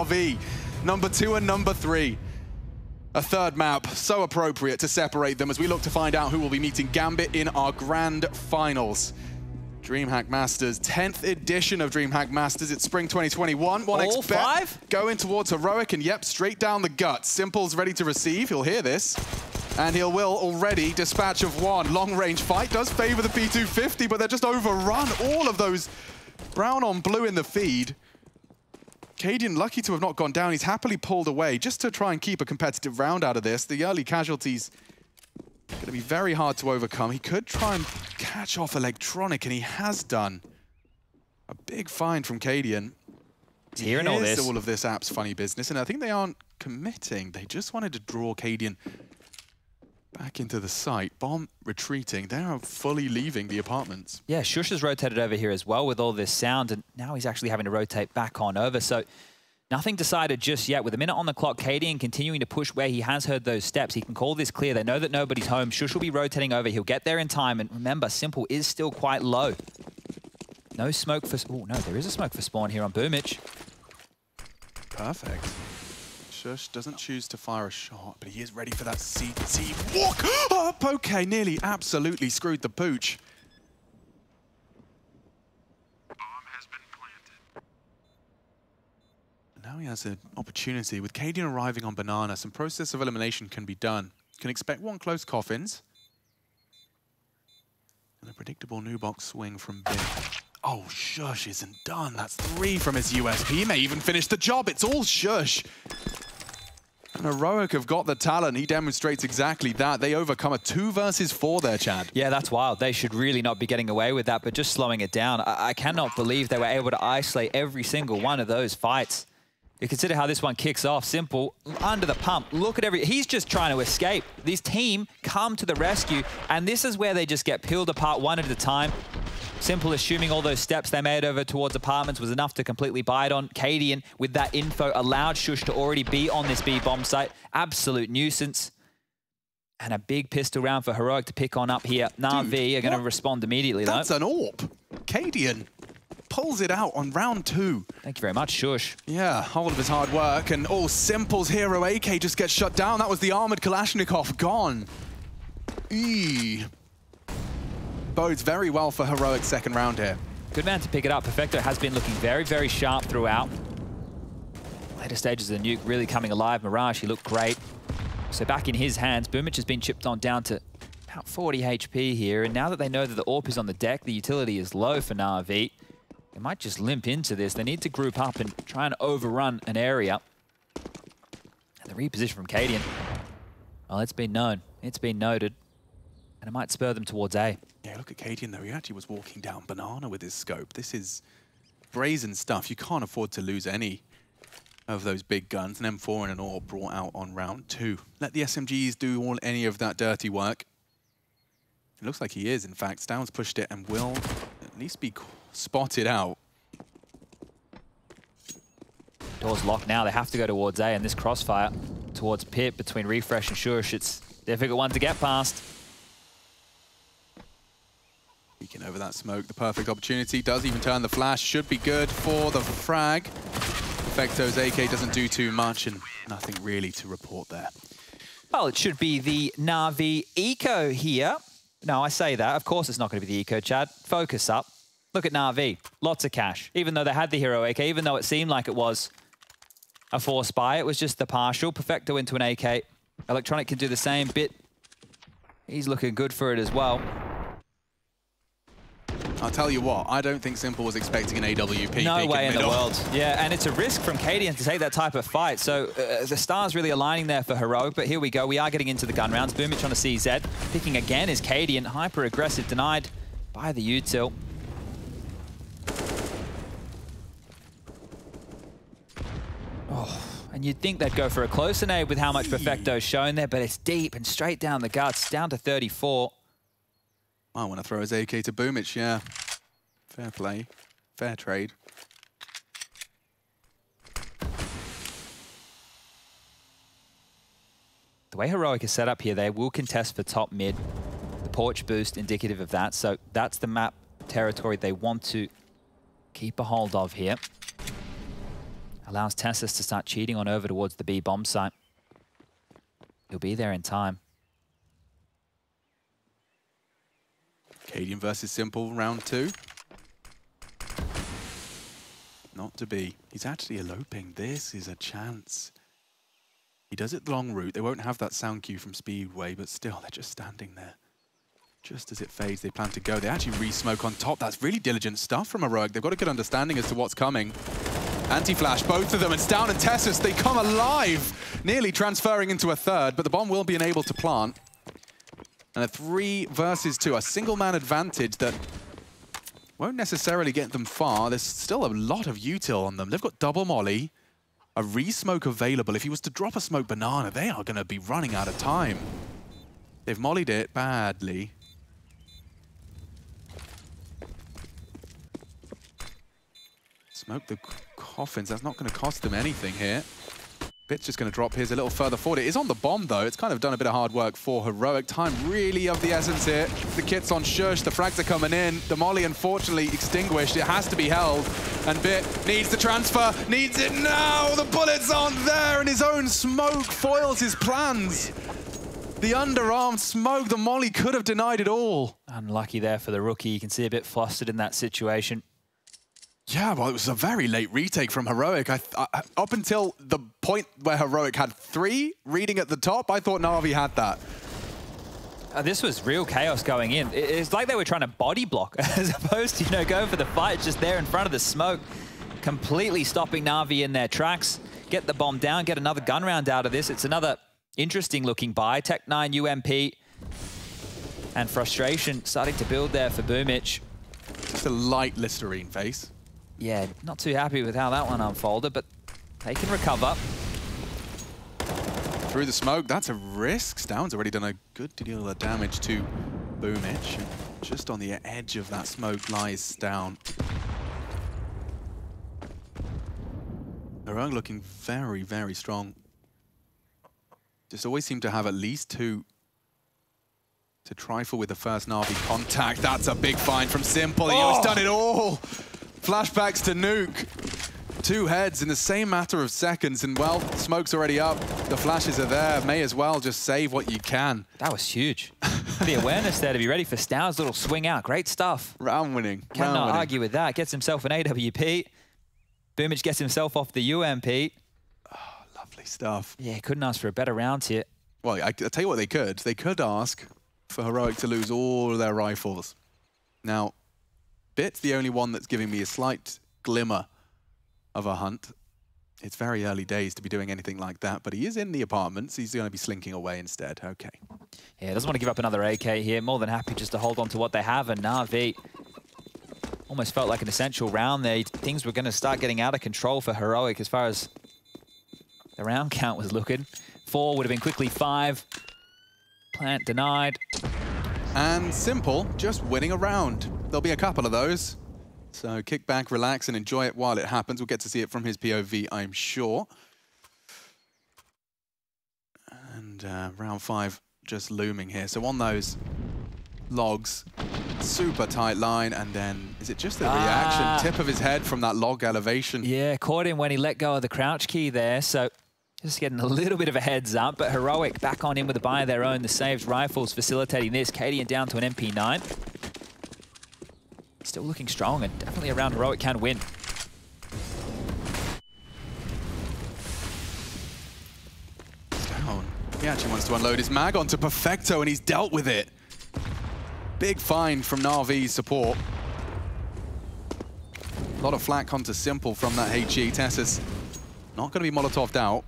RV, number 2 and number 3. A third map, so appropriate to separate them as we look to find out who will be meeting Gambit in our grand finals. DreamHack Masters, 10th edition of DreamHack Masters. It's Spring 2021. All 5? Going towards Heroic, and yep, straight down the gut. Simple's ready to receive. He'll hear this. And he will already dispatch of 1. Long-range fight does favor the P250, but they're just overrun. All of those brown on blue in the feed. Cadian lucky to have not gone down. He's happily pulled away just to try and keep a competitive round out of this. The early casualties going to be very hard to overcome. He could try and catch off Electronic, and he has done. A big find from Cadian. Hearing all this. All of this app's funny business, and I think they aren't committing. They just wanted to draw Cadian back into the site. Bomb retreating. They are fully leaving the apartments. Yeah, Shush has rotated over here as well with all this sound, and now he's actually having to rotate back on over. So nothing decided just yet. With a minute on the clock, Cadian continuing to push where he has heard those steps. He can call this clear. They know that nobody's home. Shush will be rotating over. He'll get there in time. And remember, Simple is still quite low. No smoke for... Oh, no, there is a smoke for spawn here on Boomich. Perfect. Shush doesn't choose to fire a shot, but he is ready for that CT walk up. Okay, nearly absolutely screwed the pooch. Now he has an opportunity. With Cadian arriving on Banana, some process of elimination can be done. Can expect 1 close coffins. And a predictable new box swing from Big. Oh, Shush isn't done. That's 3 from his USP. He may even finish the job. It's all Shush. And Heroic have got the talent. He demonstrates exactly that. They overcome a 2 versus 4 there, Chad. Yeah, that's wild. They should really not be getting away with that, but just slowing it down. I cannot believe they were able to isolate every single one of those fights. You consider how this one kicks off. Simple, under the pump. Look at he's just trying to escape. This team come to the rescue, and this is where they just get peeled apart one at a time. Simple assuming all those steps they made over towards apartments was enough to completely bite on. Cadian, with that info, allowed Shush to already be on this B-bomb site. Absolute nuisance. And a big pistol round for Heroic to pick on up here. Na'Vi are going to respond immediately, though. That's an AWP. Cadian pulls it out on round 2. Thank you very much, Shush. Yeah, all of his hard work, and all Simple's hero AK just gets shut down. That was the armored Kalashnikov gone. Eee. Bodes very well for Heroic's second round here. Good man to pick it up. Perfecto has been looking very, very sharp throughout. Later stages of the nuke really coming alive. Mirage, he looked great. So back in his hands, Boomich has been chipped on down to about 40 HP here. And now that they know that the AWP is on the deck, the utility is low for Na'Vi. They might just limp into this. They need to group up and try and overrun an area. And the reposition from Cadian. Well, it's been known. It's been noted. And it might spur them towards A. Yeah, look at Cadian though. He actually was walking down Banana with his scope. This is brazen stuff. You can't afford to lose any of those big guns. An M4 and an AWP brought out on round 2. Let the SMGs do any of that dirty work. It looks like he is, in fact. Stound's pushed it and will at least be spotted out. Doors locked now. They have to go towards A, and this crossfire towards Pit between Refresh and Shush, it's a difficult one to get past. Peeking over that smoke, the perfect opportunity. Does even turn the flash. Should be good for the frag. Perfecto's AK doesn't do too much, and nothing really to report there. Well, it should be the Na'Vi eco here. No, I say that. Of course it's not going to be the eco, Chad. Focus up. Look at Na'Vi. Lots of cash. Even though they had the hero AK, even though it seemed like it was a force buy, it was just the partial. Perfecto into an AK. Electronic can do the same bit. He's looking good for it as well. I'll tell you what, I don't think Simple was expecting an AWP. No way in the world. Yeah, and it's a risk from Cadian to take that type of fight. So the stars really aligning there for Heroic, but here we go. We are getting into the gun rounds. Boomich on a CZ. Picking again is Cadian. Hyper-aggressive, denied by the util. Oh, and you'd think they'd go for a closer nade with how much Perfecto's shown there, but it's deep and straight down the guts, down to 34. I want to throw his AK to Boomich, yeah. Fair play. Fair trade. The way Heroic is set up here, they will contest for top mid. The porch boost indicative of that. So that's the map territory they want to keep a hold of here. Allows Natus to start cheating on over towards the B bomb site. He'll be there in time. Cadian versus Simple, round 2. Not to be. He's actually eloping. This is a chance. He does it the long route. They won't have that sound cue from Speedway, but still, they're just standing there. Just as it fades, they plan to go. They actually re-smoke on top. That's really diligent stuff from Heroic. They've got a good understanding as to what's coming. Anti-flash, both of them. It's down and Natus. They come alive, nearly transferring into a third, but the bomb will be unable to plant. And a 3 versus 2, a single-man advantage that won't necessarily get them far. There's still a lot of util on them. They've got double molly, a re-smoke available. If he was to drop a smoke banana, they are going to be running out of time. They've mollied it badly. Smoke the coffins. That's not going to cost them anything here. Bit's just going to drop his a little further forward. It is on the bomb, though. It's kind of done a bit of hard work for Heroic. Time really of the essence here. The kit's on Shush. The frags are coming in. The molly, unfortunately, extinguished. It has to be held. And Bit needs the transfer. Needs it now. The bullets aren't there. And his own smoke foils his plans. The underarm smoke. The molly could have denied it all. Unlucky there for the rookie. You can see a bit flustered in that situation. Yeah, well, it was a very late retake from Heroic. Up until the point where Heroic had 3 reading at the top, I thought Na'Vi had that. This was real chaos going in. It's like they were trying to body block as opposed to, you know, going for the fight just there in front of the smoke, completely stopping Na'Vi in their tracks. Get the bomb down, get another gun round out of this. It's another interesting looking buy. Tech 9 UMP and frustration starting to build there for Boomich. Just a light Listerine face. Yeah, not too happy with how that one unfolded, but they can recover. Through the smoke, that's a risk. Stound's already done a good deal of damage to Boomich. Just on the edge of that smoke lies Stound. Heroic looking very, very strong. Just always seem to have at least 2 to trifle with the first Na'Vi contact. That's a big find from Simple. Oh! He's done it all. Flashbacks to Nuke. 2 heads in the same matter of seconds, and well, smoke's already up. The flashes are there. May as well just save what you can. That was huge. The awareness there to be ready for Stound's little swing out. Great stuff. Round winning. Cannot argue with that. Gets himself an AWP. Boomich gets himself off the UMP. Oh, lovely stuff. Yeah, couldn't ask for a better round here. Well, I'll tell you what they could. They could ask for Heroic to lose all of their rifles. Now, Bit's the only one that's giving me a slight glimmer of a hunt. It's very early days to be doing anything like that, but he is in the apartments. He's going to be slinking away instead. Okay. Yeah, doesn't want to give up another AK here. More than happy just to hold on to what they have. And Na'Vi almost felt like an essential round there. Things were going to start getting out of control for Heroic as far as the round count was looking. 4 would have been quickly 5. Plant denied. And Simple just winning a round. There'll be a couple of those. So kick back, relax, and enjoy it while it happens. We'll get to see it from his POV, I'm sure. And round 5 just looming here. So on those logs, super tight line, and then is it just the reaction, tip of his head from that log elevation? Yeah, caught him when he let go of the crouch key there. So just getting a little bit of a heads up, but Heroic back on in with a buy of their own. The saved rifles facilitating this. Cadian down to an MP9. Still looking strong, and definitely around Heroic can win. Down. He actually wants to unload his mag onto Perfecto, and he's dealt with it. Big find from Na'Vi's support. A lot of flack onto Simple from that HE. Natus not going to be Molotov'd out.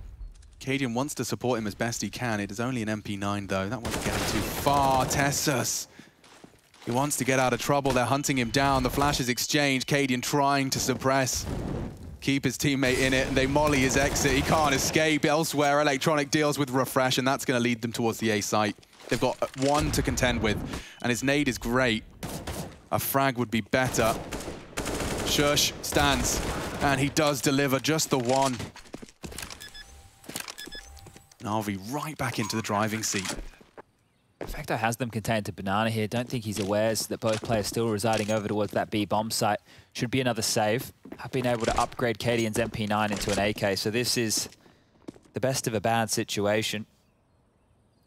Cadian wants to support him as best he can. It is only an MP9, though. That wasn't getting too far. Natus. He wants to get out of trouble. They're hunting him down. The flash is exchanged. Cadian trying to suppress. Keep his teammate in it, and they molly his exit. He can't escape. Elsewhere, Electronic deals with Refresh, and that's going to lead them towards the A site. They've got 1 to contend with, and his nade is great. A frag would be better. Shush stands, and he does deliver just the 1. Na'Vi right back into the driving seat. Perfecto has them contained to Banana here. Don't think he's aware that both players still residing over towards that B bomb site. Should be another save. have been able to upgrade Cadian's MP9 into an AK, so this is the best of a bad situation.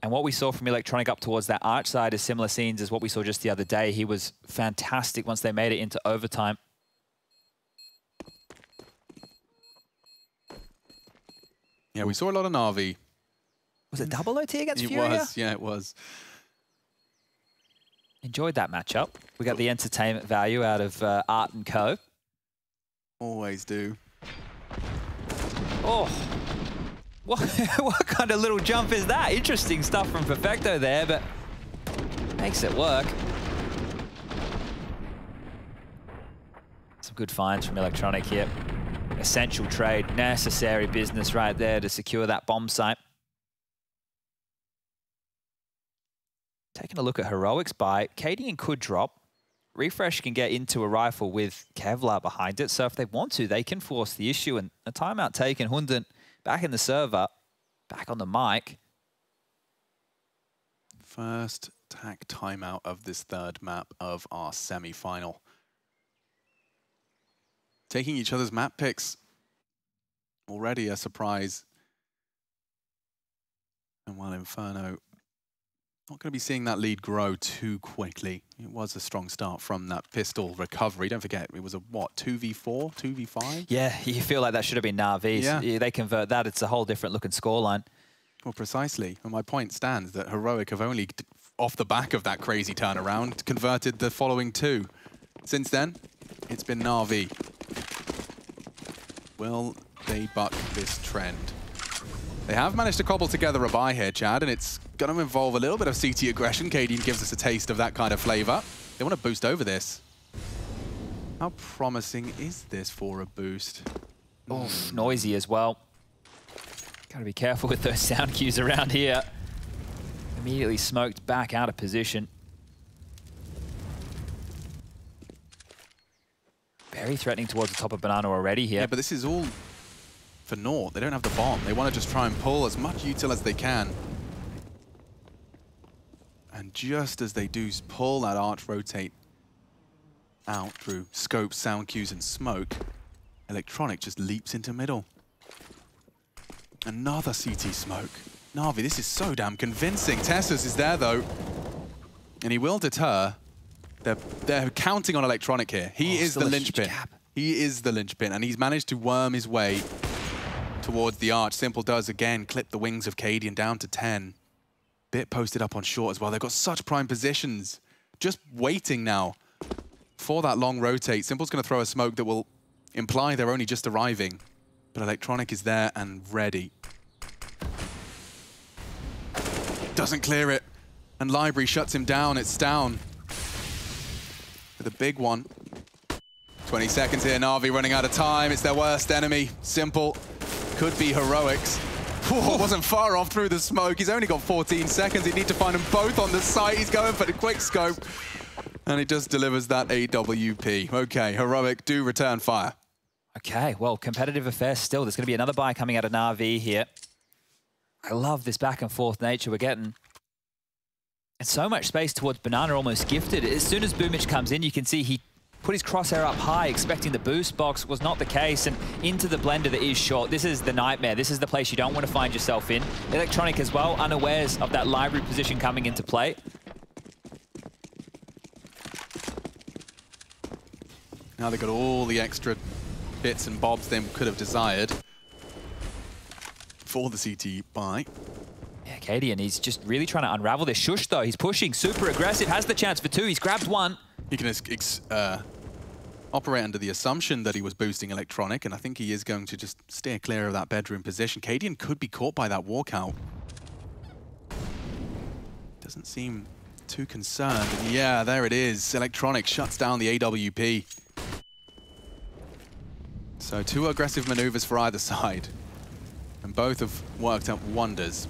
And what we saw from Electronic up towards that arch side is similar scenes as what we saw just the other day. He was fantastic once they made it into overtime. Yeah, we saw a lot of Na'Vi. Was it double OT against Furia? It was, yeah, it was. Enjoyed that matchup. We got the entertainment value out of Art and Co. Always do. Oh, what kind of little jump is that? Interesting stuff from Perfecto there, but makes it work. Some good finds from Electronic here. Essential trade, necessary business right there to secure that bomb site. Taking a look at Heroic's buy, Cadian could drop. Refresh can get into a rifle with Kevlar behind it, so if they want to, they can force the issue. And a timeout taken, Hunden back in the server, back on the mic. First tack timeout of this third map of our semi-final. Taking each other's map picks. Already a surprise. And while Inferno not going to be seeing that lead grow too quickly. It was a strong start from that pistol recovery. Don't forget, it was a, what, 2v4, 2v5? Yeah, you feel like that should have been Na'Vi. Yeah. They convert that, it's a whole different looking scoreline. Well, precisely. And my point stands that Heroic have only, off the back of that crazy turnaround, converted the following two. Since then, it's been Na'Vi. Will they buck this trend? They have managed to cobble together a buy here, Chad, and it's going to involve a little bit of CT aggression. Cadian gives us a taste of that kind of flavor. They want to boost over this. How promising is this for a boost? Oh, noisy as well. Got to be careful with those sound cues around here. Immediately smoked back out of position. Very threatening towards the top of Banana already here. Yeah, but this is all for naught. They don't have the bomb. They want to just try and pull as much util as they can. And just as they do pull that arch rotate out through scope, sound cues, and smoke, Electronic just leaps into middle. Another CT smoke. Na'Vi, this is so damn convincing. Tessus is there, though. And he will deter. They're counting on Electronic here. He is the linchpin. He is the linchpin, and he's managed to worm his way towards the arch. Simple does, again, clip the wings of Cadian down to 10. Bit posted up on short as well. They've got such prime positions. Just waiting now for that long rotate. Simple's going to throw a smoke that will imply they're only just arriving. But Electronic is there and ready. Doesn't clear it. And Library shuts him down. It's down. With a big one. 20 seconds here. Na'Vi running out of time. It's their worst enemy. Simple. Could be Heroics. Whoa, wasn't far off through the smoke. He's only got 14 seconds. He'd need to find them both on the site. He's going for the quick scope. And he just delivers that AWP. Okay, Heroic do return fire. Okay, well, competitive affair still. There's going to be another buy coming out of Na'Vi here. I love this back and forth nature we're getting. And so much space towards Banana, almost gifted. As soon as Boomich comes in, you can see he put his crosshair up high, expecting the boost box. Was not the case, and into the blender that is short. This is the nightmare. This is the place you don't want to find yourself in. Electronic as well, unawares of that library position coming into play. Now they've got all the extra bits and bobs they could have desired for the CT buy. Yeah, Cadian, he's just really trying to unravel this. Shush, though, he's pushing, super aggressive, has the chance for two. He's grabbed one. He can operate under the assumption that he was boosting Electronic, and I think he is going to just steer clear of that bedroom position. Cadian could be caught by that walkout. Doesn't seem too concerned. And yeah, there it is. Electronic shuts down the AWP. So 2 aggressive maneuvers for either side. And both have worked out wonders.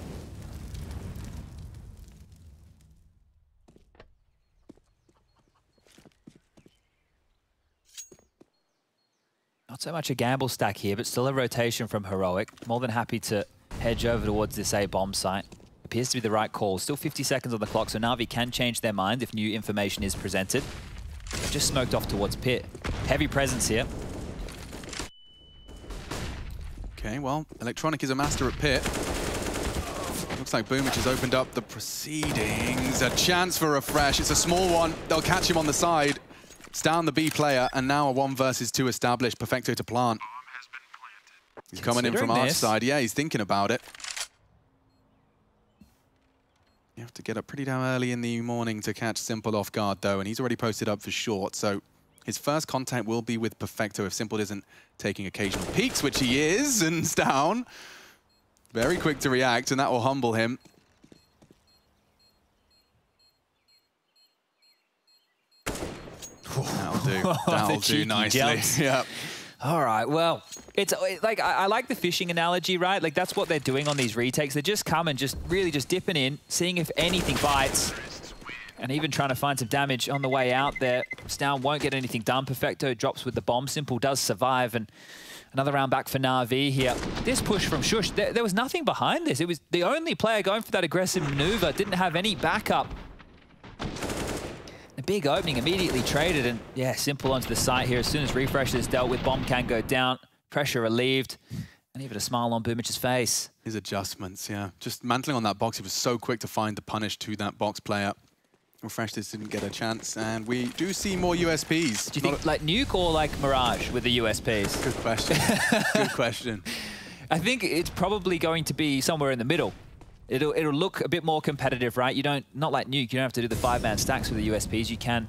Not so much a gamble stack here, but still a rotation from Heroic. More than happy to hedge over towards this A-bomb site. Appears to be the right call. Still 50 seconds on the clock, so Na'Vi can change their mind if new information is presented. They've just smoked off towards Pit. Heavy presence here. Okay, well, Electronic is a master at pit. Looks like Boomich has opened up the proceedings. A chance for Refresh. It's a small one. They'll catch him on the side. It's down the B player, and now a 1 versus 2 established. Perfecto to plant. He's coming in from our side. Yeah, he's thinking about it. You have to get up pretty damn early in the morning to catch Simple off guard, though, and he's already posted up for short, so his first contact will be with Perfecto if Simple isn't taking occasional peeks, which he is, and it's down. Very quick to react, and that will humble him. That'll do. That'll do nicely. Yeah. All right, well, it's like, I like the fishing analogy, right? Like, that's what they're doing on these retakes. They just come and just really just dipping in, seeing if anything bites, and even trying to find some damage on the way out there. Stown won't get anything done. Perfecto drops with the bomb. Simple does survive, and another round back for Na'Vi here. This push from Shush, there was nothing behind this. It was the only player going for that aggressive maneuver, didn't have any backup. A big opening, immediately traded, and yeah, Simple onto the site here. As soon as Refresh is dealt with, bomb can go down, pressure relieved, and even a smile on Boomich's face. His adjustments, yeah. Just mantling on that box, he was so quick to find the punish to that box player. Refresh this didn't get a chance, and we do see more USPs. Do you think like Nuke or like Mirage with the USPs? Good question. Good question. I think it's probably going to be somewhere in the middle. It'll look a bit more competitive, right? You don't, not like Nuke, you don't have to do the 5-man stacks with the USPs, you can.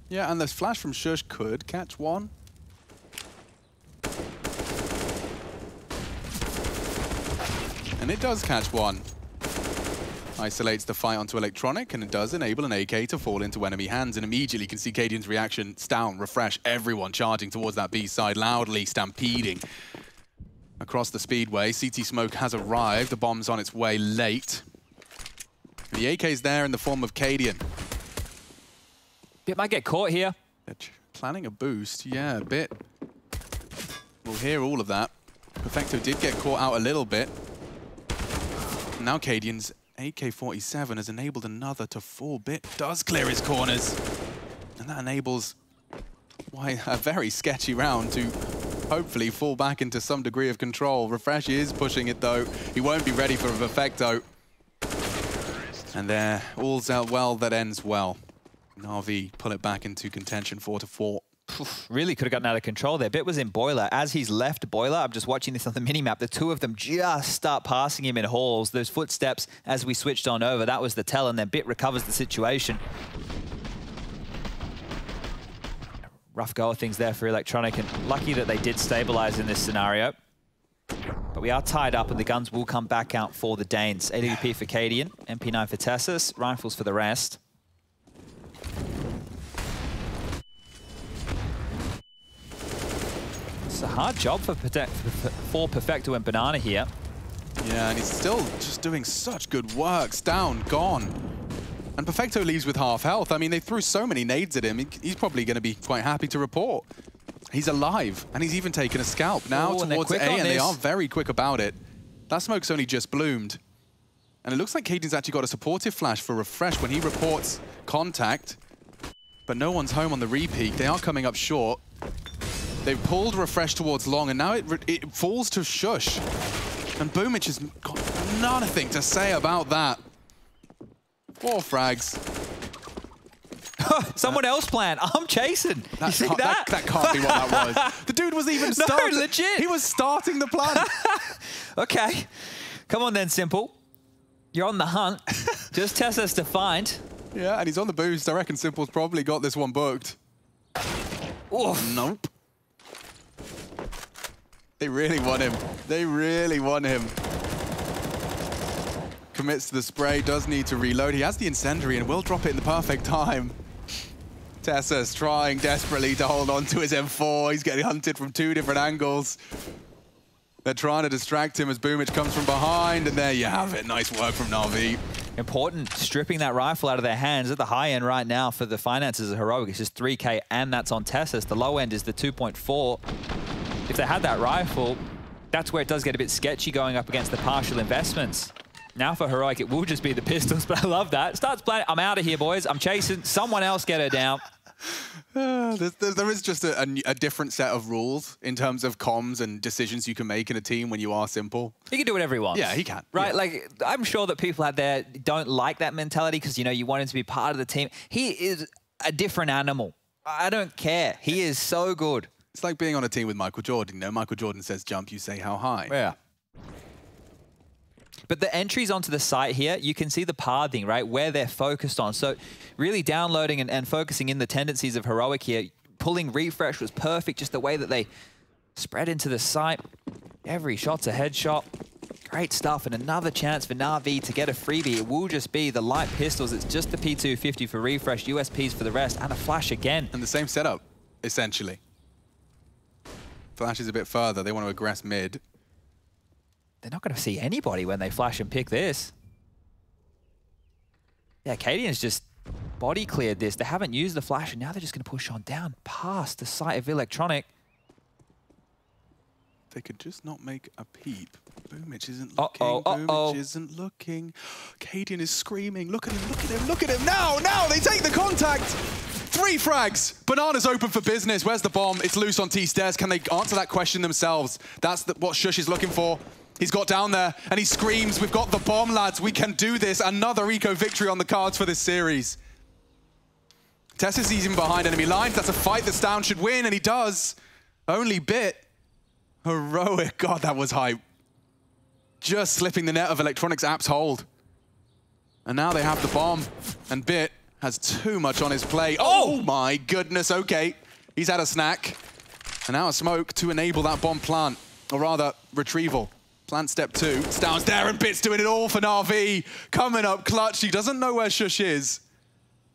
Yeah, and the flash from Shush could catch one. And it does catch one. Isolates the fight onto Electronic, and it does enable an AK to fall into enemy hands, and immediately you can see Cadian's reaction. Stown, Refresh, everyone charging towards that B side, loudly stampeding across the speedway. CT Smoke has arrived. The bomb's on its way late. The AK's there in the form of Cadian. It might get caught here. They're planning a boost. Yeah, a bit. We'll hear all of that. Perfecto did get caught out a little bit. Now Cadian's AK-47 has enabled another to fall. Bit does clear his corners. And that enables a very sketchy round to hopefully fall back into some degree of control. Refresh is pushing it though. He won't be ready for a Perfecto. And there, all's out well that ends well. Na'Vi pull it back into contention 4-4. Really could have gotten out of control there. Bit was in Boiler. As he's left Boiler, I'm just watching this on the minimap, the two of them just start passing him in halls. Those footsteps as we switched on over, that was the tell, and then Bit recovers the situation. Rough go of things there for Electronic, and lucky that they did stabilize in this scenario. But we are tied up, and the guns will come back out for the Danes. AWP for Cadian, MP9 for Tessus, rifles for the rest. It's a hard job for Perfecto and Banana here. Yeah, and he's still just doing such good work. Stown, gone. And Perfecto leaves with half health. I mean, they threw so many nades at him. He's probably going to be quite happy to report. He's alive, and he's even taken a scalp now towards A, and they are very quick about it. That smoke's only just bloomed. And it looks like Cadian's actually got a supportive flash for Refresh when he reports contact. But no one's home on the repeat. They are coming up short. They've pulled Refresh towards long, and now it falls to Shush. And Boomich has got nothing to say about that. 4 frags. Someone else playing. I'm chasing. You see that? That can't be what that was. The dude was even starting. No, legit. He was starting the plan. Okay. Come on then, Simple. You're on the hunt. Just test us to find. Yeah, and he's on the boost. I reckon Simple's probably got this one booked. Oof. Nope. They really want him. They really want him. Commits to the spray, does need to reload. He has the incendiary and will drop it in the perfect time. Tessus trying desperately to hold on to his M4. He's getting hunted from 2 different angles. They're trying to distract him as Boomich comes from behind, and there you have it. Nice work from Na'Vi. Important, stripping that rifle out of their hands at the high end right now for the finances of Heroic. It's just 3K, and that's on Tessus. The low end is the 2.4. If they had that rifle, that's where it does get a bit sketchy going up against the partial investments. Now for Heroic, it will just be the pistols, but I love that. Starts playing, I'm out of here, boys. I'm chasing. Someone else get her down. There is just a different set of rules in terms of comms and decisions you can make in a team when you are Simple. He can do whatever he wants. Yeah, he can. Right? Yeah. Like, I'm sure that people out there don't like that mentality because, you know, you want him to be part of the team. He is a different animal. I don't care. He is so good. It's like being on a team with Michael Jordan. You know, Michael Jordan says jump, you say how high. Yeah. But the entries onto the site here, you can see the pathing, right, where they're focused on. So really downloading and focusing in the tendencies of Heroic here. Pulling refresh was perfect, just the way that they spread into the site. Every shot's a headshot. Great stuff, and another chance for Na'Vi to get a freebie. It will just be the light pistols. It's just the P250 for refresh, USPs for the rest, and a flash again. And the same setup, essentially. Flash is a bit further. They want to aggress mid. They're not going to see anybody when they flash and pick this. Yeah, Cadian's just body cleared this. They haven't used the flash, and now they're just going to push on down past the site of Electronic. They could just not make a peep. Boomich isn't looking. Boomich isn't looking. Cadian is screaming. Look at him, look at him, look at him. Now, they take the contact. 3 frags. Banana's open for business. Where's the bomb? It's loose on T-stairs. Can they answer that question themselves? That's what Shush is looking for. He's got down there and he screams, we've got the bomb, lads. We can do this. Another eco victory on the cards for this series. Tessus is even behind enemy lines. That's a fight that Stown should win, and he does. Only Bit. Heroic. God, that was hype. Just slipping the net of Electronics App's hold. And now they have the bomb, and Bit has too much on his plate. Oh my goodness, okay. He's had a snack. And now a smoke to enable that bomb plant, or rather, retrieval. Plant step 2. Stown's there, and Bit's doing it all for Na'Vi. Coming up clutch. He doesn't know where Shush is.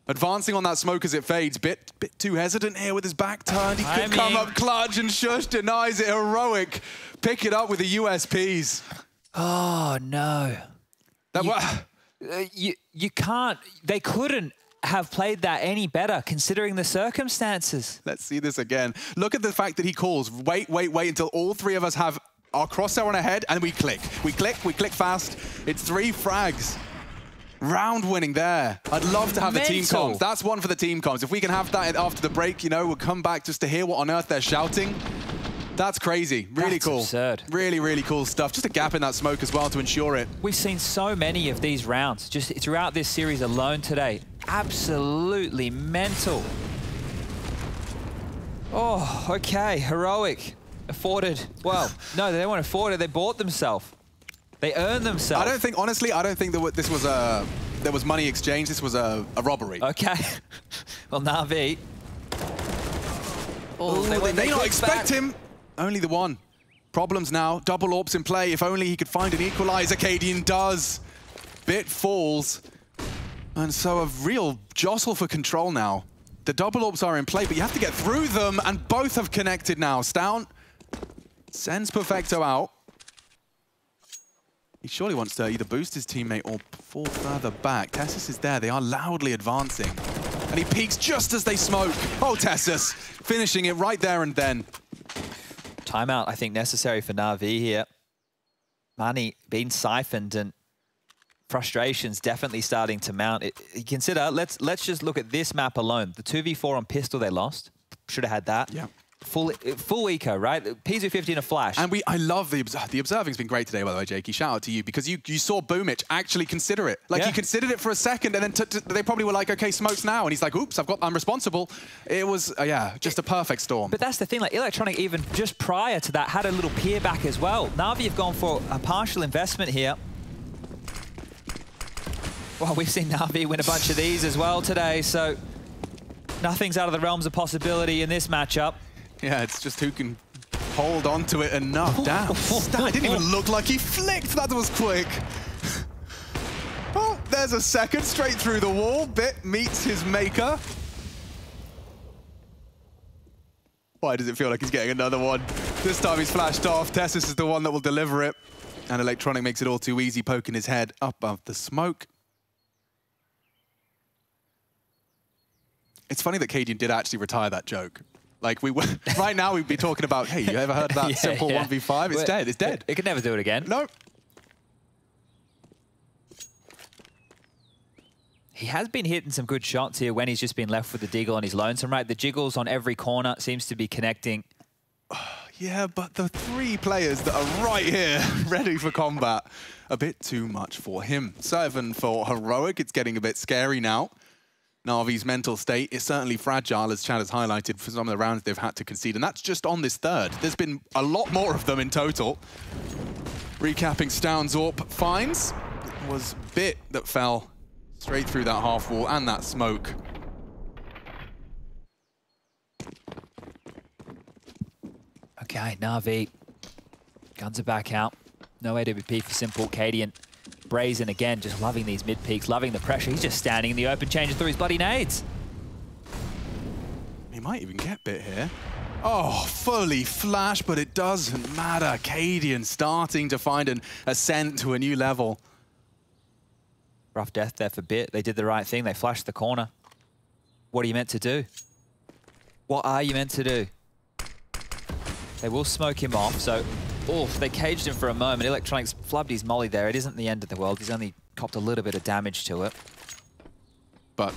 Advancing on that smoke as it fades. Bit too hesitant here with his back turned. He could come up clutch, and Shush denies it. Heroic. Pick it up with the USPs. Oh, no. You can't. They couldn't have played that any better considering the circumstances. Let's see this again. Look at the fact that he calls, wait until all 3 of us have our crosshair on ahead, and we click. We click fast. It's 3 frags. Round winning there. I'd love to have the team comms. That's one for the team comms. If we can have that after the break, you know, we'll come back just to hear what on earth they're shouting. That's crazy. Really cool. Absurd. Really, really cool stuff. Just a gap in that smoke as well to ensure it. We've seen so many of these rounds just throughout this series alone today. Absolutely mental. Oh, okay. Heroic. Afforded. Well, no, they weren't afforded. They bought themselves. They earned themselves. I don't think, honestly, this was there was money exchange. This was a robbery. Okay. Well, Na'Vi. Oh, they may not expect him. Only the one. Problems now. Double AWPs in play. If only he could find an equalizer. Cadian does. Bit falls. And so a real jostle for control now. The double AWPs are in play, but you have to get through them, and both have connected now. Stown sends Perfecto out. He surely wants to either boost his teammate or fall further back. Tessus is there. They are loudly advancing. And he peeks just as they smoke. Oh, Tessus, finishing it right there and then. Timeout, I think, necessary for Na'Vi here. Money being siphoned, and frustrations definitely starting to mount. Consider, let's just look at this map alone. The 2v4 on pistol they lost. Should have had that. Yeah. Full eco, right? P250 in a flash. And I love the observing's been great today, by the way, Jakey. Shout out to you, because you saw Boomich actually consider it. Like, he considered it for a second, and then they probably were like, okay, smokes now. And he's like, oops, I'm responsible. It was, yeah, just a perfect storm. But that's the thing, like, Electronic even just prior to that had a little peer back as well. Na'Vi have gone for a partial investment here. Well, we've seen Na'Vi win a bunch of these as well today, so nothing's out of the realms of possibility in this matchup. Yeah, it's just who can hold on to it enough. Damn, it didn't even look like he flicked. That was quick. Oh, there's a second straight through the wall. Bit meets his maker. Why does it feel like he's getting another one? This time he's flashed off. Tessus is the one that will deliver it. And Electronic makes it all too easy, poking his head up above the smoke. It's funny that Cadian did actually retire that joke. Like, right now we'd be talking about, hey, you ever heard of that simple 1v5? It's dead, it's dead. It could never do it again. No. He has been hitting some good shots here when he's just been left with the deagle on his lonesome, right? The jiggles on every corner seems to be connecting. Yeah, but the 3 players that are right here, ready for combat, a bit too much for him. 7 for Heroic. It's getting a bit scary now. Na'Vi's mental state is certainly fragile, as Chad has highlighted, for some of the rounds they've had to concede. And that's just on this third. There's been a lot more of them in total. Recapping Stounzorp finds was Bit that fell straight through that half wall and that smoke. Okay, Na'Vi. Guns are back out. No AWP for Simple. Cadian brazen again, just loving these mid peaks, loving the pressure. He's just standing in the open, changing through his bloody nades. He might even get Bit here. Oh, fully flash, but it doesn't matter. Cadian starting to find an ascent to a new level. Rough death there for Bit. They did the right thing. They flashed the corner. What are you meant to do? What are you meant to do? They will smoke him off, so oof, they caged him for a moment. Electronics flubbed his molly there. It isn't the end of the world. He's only copped a little bit of damage to it. But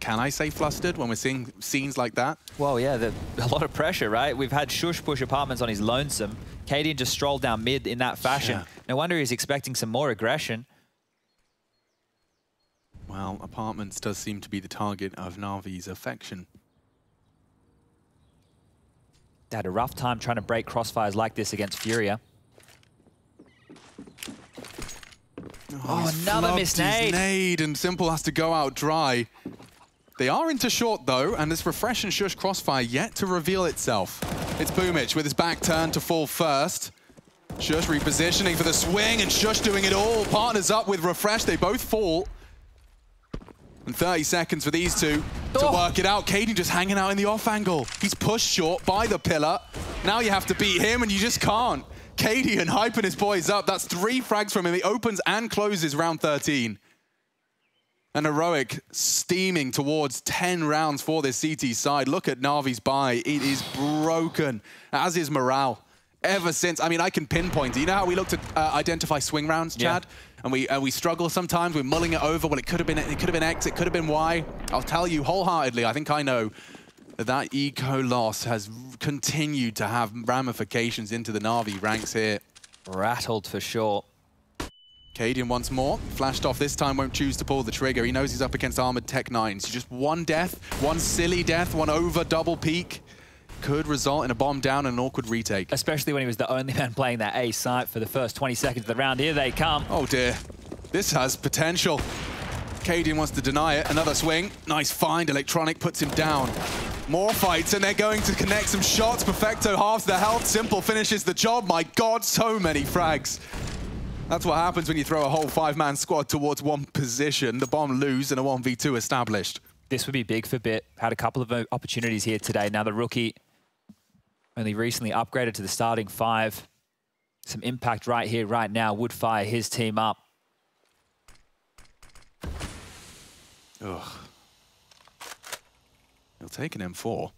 can I say flustered when we're seeing scenes like that? Well, yeah, a lot of pressure, right? We've had Shush push apartments on his lonesome. Cadian just strolled down mid in that fashion. Yeah. No wonder he's expecting some more aggression. Well, apartments does seem to be the target of Na'Vi's affection. They had a rough time trying to break crossfires like this against Furia. Oh, another missed nade. And Simple has to go out dry. They are into short, though, and this Refresh and Shush crossfire yet to reveal itself. It's Boomich with his back turned to fall first. Shush repositioning for the swing, and Shush doing it all. Partners up with Refresh. They both fall. And 30 seconds for these two to work it out. Cadian just hanging out in the off angle. He's pushed short by the pillar. Now you have to beat him, and you just can't. Cadian hyping his boys up. That's 3 frags from him. He opens and closes round 13. And Heroic steaming towards 10 rounds for this CT side. Look at Na'Vi's buy. It is broken, as is morale. Ever since, I mean, I can pinpoint it. You know how we look to identify swing rounds, Chad? Yeah. And we struggle sometimes. We're mulling it over. Well, it could have been X, it could have been Y. I'll tell you wholeheartedly, I think I know that eco loss has continued to have ramifications into the Na'Vi ranks here. Rattled for sure. Cadian once more, flashed off this time, won't choose to pull the trigger. He knows he's up against armored Tech 9s. Just one death, one silly death, one over double peak could result in a bomb down and an awkward retake. Especially when he was the only man playing that A site for the first 20 seconds of the round. Here they come. Oh dear, this has potential. Cadian wants to deny it, another swing. Nice find, Electronic puts him down. More fights, and they're going to connect some shots. Perfecto halves the health, Simple finishes the job. My God, so many frags. That's what happens when you throw a whole 5-man squad towards one position. The bomb lose and a 1v2 established. This would be big for Bit. Had a couple of opportunities here today. Now the rookie only recently upgraded to the starting 5. Some impact right here, right now, would fire his team up. Ugh. He'll take an M4.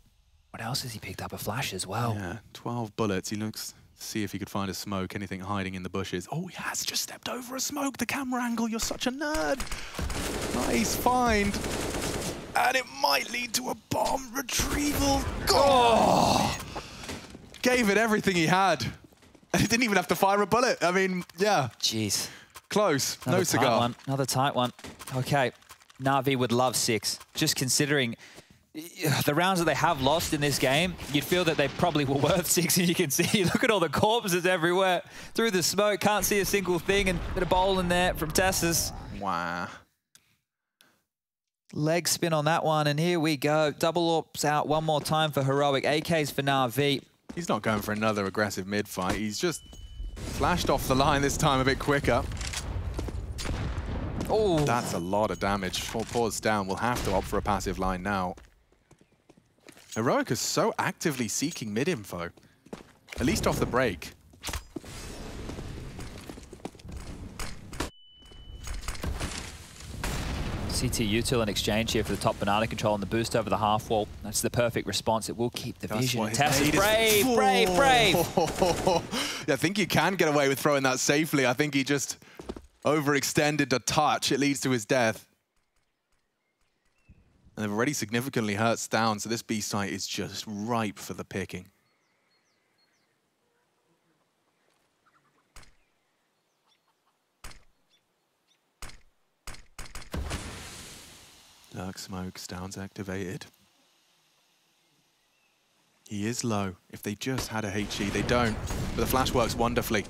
What else has he picked up? A flash as well. Yeah, 12 bullets. He looks to see if he could find a smoke, anything hiding in the bushes. Oh, he has just stepped over a smoke. The camera angle, you're such a nerd. Nice find. And it might lead to a bomb retrieval. Oh! Gave it everything he had. And he didn't even have to fire a bullet. I mean, yeah. Jeez. Close. Another no cigar. One. Another tight one. Okay. Na'Vi would love 6. Just considering the rounds that they have lost in this game, you'd feel that they probably were worth 6. And you can see, look at all the corpses everywhere. Through the smoke, can't see a single thing. And a bit of bowl in there from Tessus. Wow. Leg spin on that one. And here we go. Double ops out one more time for Heroic. AKs for Na'Vi. He's not going for another aggressive mid-fight. He's just flashed off the line this time a bit quicker. Oh, that's a lot of damage. 4 paws down. We'll have to opt for a passive line now. Heroic is so actively seeking mid-info, at least off the break. CT util and exchange here for the top banana control and the boost over the half wall. That's the perfect response. It will keep the vision. Tessus, brave. Yeah, I think you can get away with throwing that safely. I think he just overextended a touch. It leads to his death. And they've already significantly hurt down, so this B site is just ripe for the picking. Dark smoke, Stoun's activated. He is low. If they just had a HE, they don't. But the flash works wonderfully.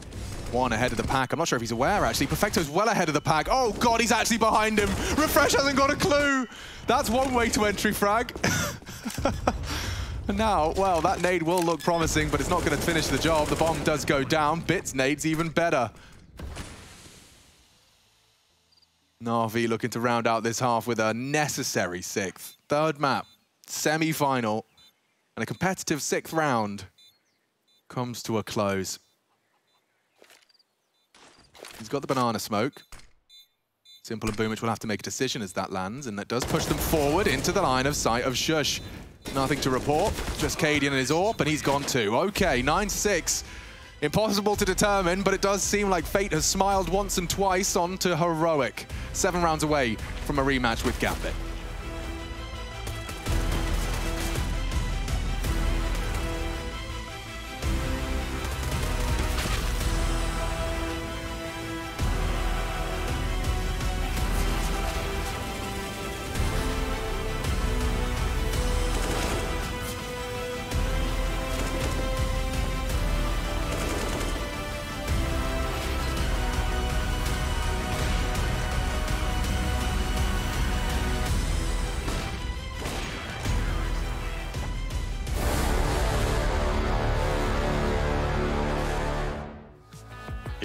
One ahead of the pack. I'm not sure if he's aware, actually. Perfecto's well ahead of the pack. Oh, God, he's actually behind him. Refresh hasn't got a clue. That's one way to entry frag. And now, well, that nade will look promising, but it's not going to finish the job. The bomb does go down. Bits nade's even better. Na'Vi looking to round out this half with a necessary 6th. Third map, semi-final, and a competitive 6th round comes to a close. He's got the banana smoke. Simple and Boomich will have to make a decision as that lands, and that does push them forward into the line of sight of Shush. Nothing to report, just Cadian and his AWP, and he's gone too. Okay, 9-6. Impossible to determine, but it does seem like fate has smiled once and twice on to Heroic. 7 rounds away from a rematch with Gambit.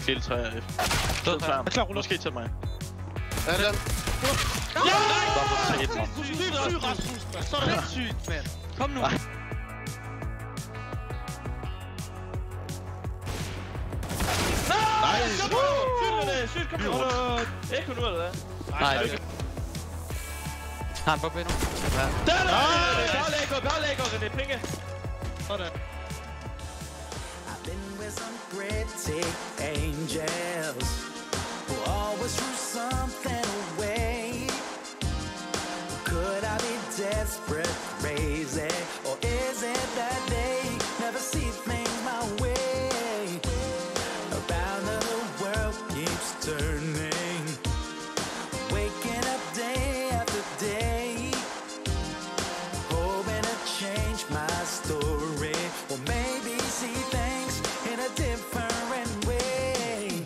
Helt 3 af F. Død klar. Klar, ruller. Nu skal I til mig. Ja, den. Ja! Hvorfor sagde den? Sygt, Rasmus, mand. Så er det sygt, mand. Kom nu. Nej! Sygt, kom nu. Ikke nu, eller hvad? Nej, det er har han på nu? Ja. Der er det! Bare lægger, René, penge. Sådan. Some pretty angels who always threw something away. Could I be desperate, crazy, or is it that they never see things my way? Around the world keeps turning, waking up day after day, hoping to change my story, or maybe see things in a different way.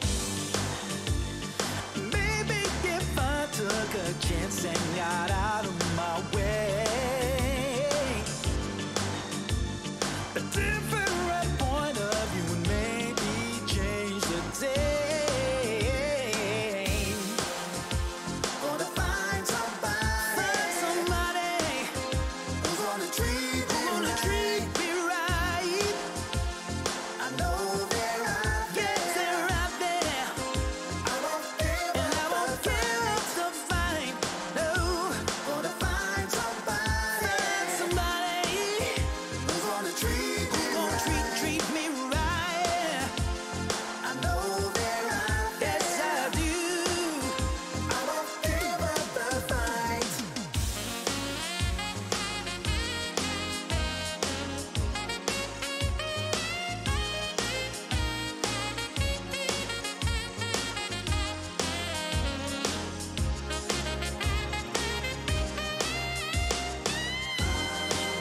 Maybe if I took a chance and got out of my way, a different point of view would maybe change the day. Gonna find somebody who's gonna treat me right. I know they're out there. I won't give up the fight. No, gonna find somebody who's gonna treat me right. I know they're out there. Yes, I do. I won't give up the fight.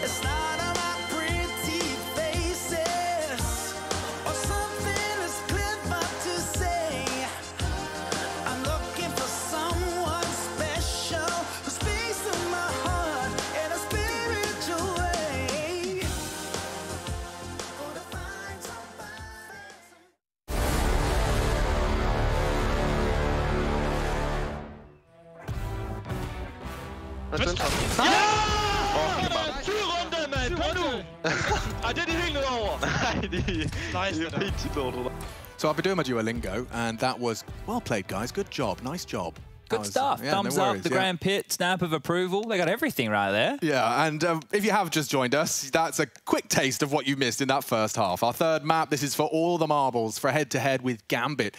It's not on my pretty faces or something that's clever to say. I'm looking for someone special who speaks to my heart in a spiritual way. Gonna find somebody. Hvad er den? Runde, mand! Kom nu! Ej, det er de helt ned over. Nej, det er helt til lortet. So I'll be doing my Duolingo, and that was well played, guys. Good job, nice job. Good stuff. Thumbs up, the Grand Pit, snap of approval. They got everything right there. Yeah, and if you have just joined us, that's a quick taste of what you missed in that first half. Our third map, this is for all the marbles, for head-to-head with Gambit,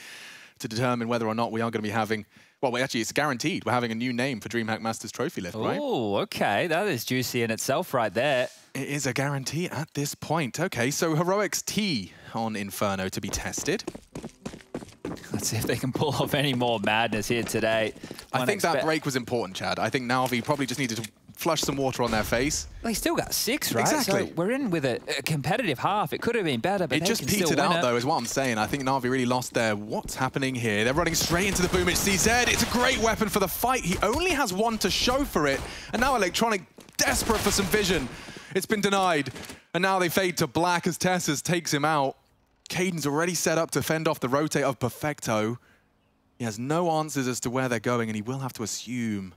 to determine whether or not we are going to be having Well, wait, actually, it's guaranteed. We're having a new name for DreamHack Masters Trophy Lift, right? Oh, okay. That is juicy in itself right there. It is a guarantee at this point. Okay, so Heroic's T on Inferno to be tested. Let's see if they can pull off any more madness here today. I think that break was important, Chad. I think Na'Vi probably just needed to flush some water on their face. Well, he still got 6, right? Exactly. So we're in with a competitive half. It could have been better, but it just petered out, though, is what I'm saying. I think Na'Vi really lost their what's happening here. They're running straight into the Boomich CZ. It's a great weapon for the fight. He only has 1 to show for it. And now Electronic, desperate for some vision. It's been denied. And now they fade to black as Tessers takes him out. Caden's already set up to fend off the rotate of Perfecto. He has no answers as to where they're going, and he will have to assume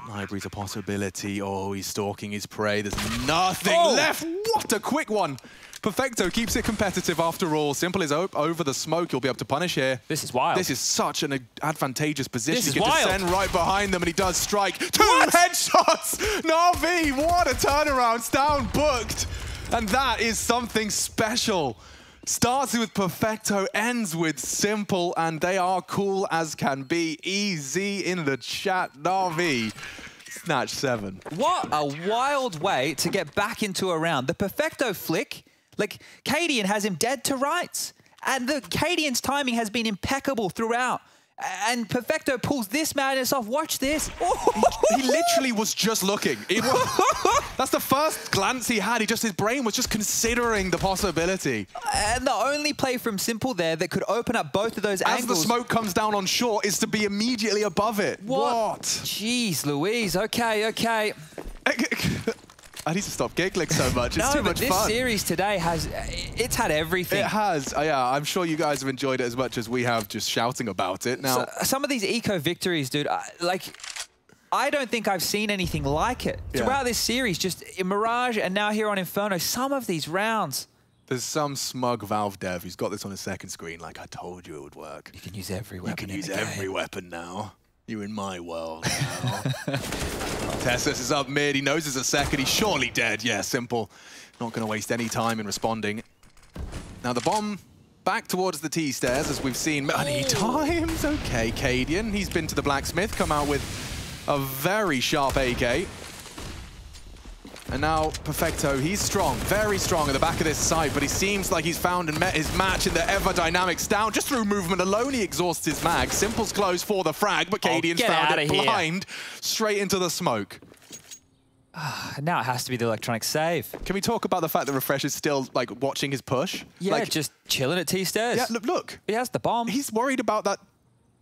Library's a possibility. Oh, he's stalking his prey. There's nothing left. What a quick one. Perfecto keeps it competitive after all. Simple is over the smoke. He'll be able to punish here. This is wild. This is such an advantageous position. This is he can wild. descend right behind them, and he does strike. 2 headshots! Na'Vi, what a turnaround. Down booked. And that is something special. Starts with Perfecto, ends with Simple, and they are cool as can be. Easy in the chat, Na'Vi. Snatch 7. What a wild way to get back into a round. The Perfecto flick, like, Cadian has him dead to rights. And the Cadian's timing has been impeccable throughout. And Perfecto pulls this madness off. Watch this. He literally was just looking. That's the first glance he had. His brain was just considering the possibility. And the only play from Simple there that could open up both of those angles. As the smoke comes down on short is to be immediately above it. What? Jeez Louise. Okay, okay. I need to stop giggling so much. It's too much fun. This series today it's had everything. It has. Yeah, I'm sure you guys have enjoyed it as much as we have just shouting about it. Now, some of these eco victories, dude, I don't think I've seen anything like it. Throughout this series, just in Mirage and now here on Inferno, some of these rounds. There's some smug Valve dev who's got this on his second screen like, I told you it would work. You can use every weapon. You can use every weapon now. You're in my world now. Tessus is up mid. He knows there's a second. He's surely dead. Yeah, Simple. Not going to waste any time in responding. Now the bomb back towards the T-stairs, as we've seen many times. Okay, Cadian. He's been to the Blacksmith, come out with a very sharp AK. And now Perfecto, he's strong, very strong at the back of this site, but he seems like he's found and met his match in the ever-dynamic Stout. Just through movement alone, he exhausts his mag. Simple's close for the frag, but Cadian's found it blind, straight into the smoke. Now it has to be the Electronic save. Can we talk about the fact that Refresh is still, like, watching his push? Yeah, like, just chilling at T-stairs. Yeah, look. He has the bomb. He's worried about that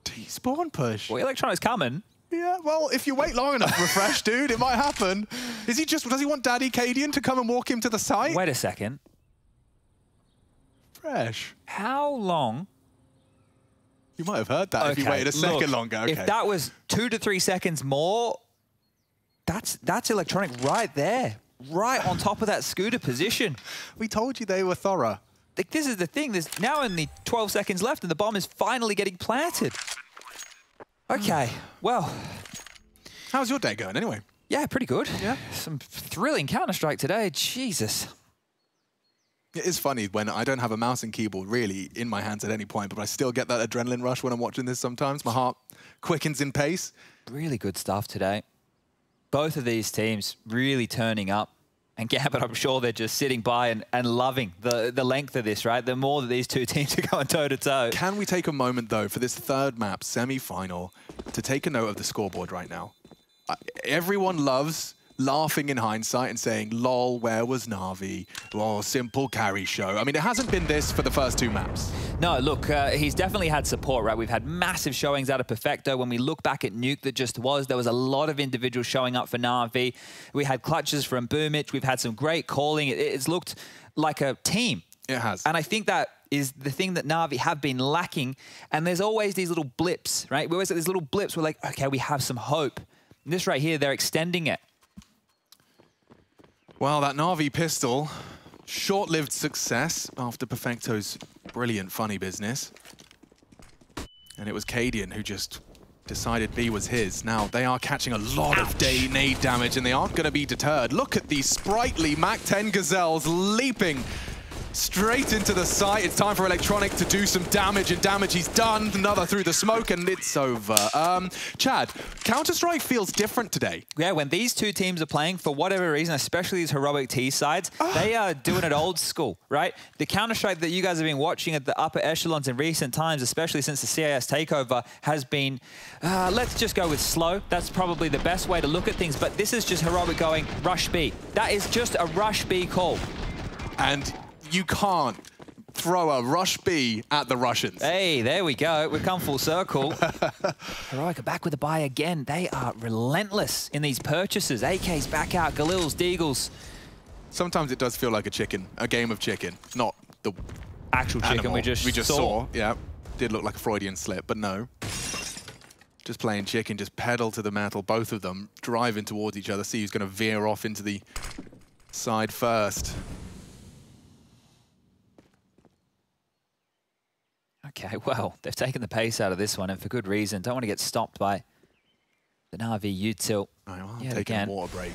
T-spawn push. Well, Electronic's coming. Yeah, well, if you wait long enough, Refresh, dude, it might happen. Does he want Daddy Cadian to come and walk him to the site? Wait a second. Fresh. How long? You might have heard that if you waited a second longer. Okay. If that was 2 to 3 seconds more, that's Electronic right there. Right on top of that scooter position. We told you they were thorough. Like, this is the thing. There's now only 12 seconds left and the bomb is finally getting planted. Okay, well. How's your day going anyway? Yeah, pretty good. Yeah? Some thrilling Counter-Strike today. Jesus. It is funny when I don't have a mouse and keyboard really in my hands at any point, but I still get that adrenaline rush when I'm watching this sometimes. My heart quickens in pace. Really good stuff today. Both of these teams really turning up. And Gambit, I'm sure they're just sitting by and loving the length of this, right? The more that these two teams are going toe-to-toe. Can we take a moment, though, for this third map, semi-final, to take a note of the scoreboard right now? Everyone loves laughing in hindsight and saying, lol, where was Na'Vi? Oh, simple carry show. I mean, it hasn't been this for the first 2 maps. No, look, he's definitely had support, right? We've had massive showings out of Perfecto. When we look back at Nuke that just was, there was a lot of individuals showing up for Na'Vi. We had clutches from Boomich. We've had some great calling. It's looked like a team. It has. And I think that is the thing that Na'Vi have been lacking. And there's always these little blips, right? We always have these little blips. We're like, okay, we have some hope. And this right here, they're extending it. Well, that Na'Vi pistol, short-lived success after Perfecto's brilliant funny business. And it was Cadian who just decided B was his. Now, they are catching a lot of nade damage, and they aren't going to be deterred. Look at these sprightly MAC-10 Gazelles leaping straight into the site. It's time for Electronic to do some damage, and damage he's done. Another through the smoke, and it's over. Chad, Counter-Strike feels different today. Yeah, when these two teams are playing, for whatever reason, especially these heroic T sides, they are doing it old school, right? The Counter-Strike that you guys have been watching at the upper echelons in recent times, especially since the CIS takeover, has been, let's just go with slow. That's probably the best way to look at things, but this is just heroic going rush B. That is just a rush B call. And you can't throw a rush B at the Russians. Hey, there we go. We've come full circle. Heroic are back with the buy again. They are relentless in these purchases. AK's back out, Galils, Deagles. Sometimes it does feel like a game of chicken, not the actual chicken animal we just saw. Yeah, did look like a Freudian slip, but no. Just playing chicken, just pedal to the metal, both of them driving towards each other. See who's going to veer off into the side first. Okay, well, they've taken the pace out of this one, and for good reason. Don't want to get stopped by the Na'Vi util. Right, well, I'm taking a water break.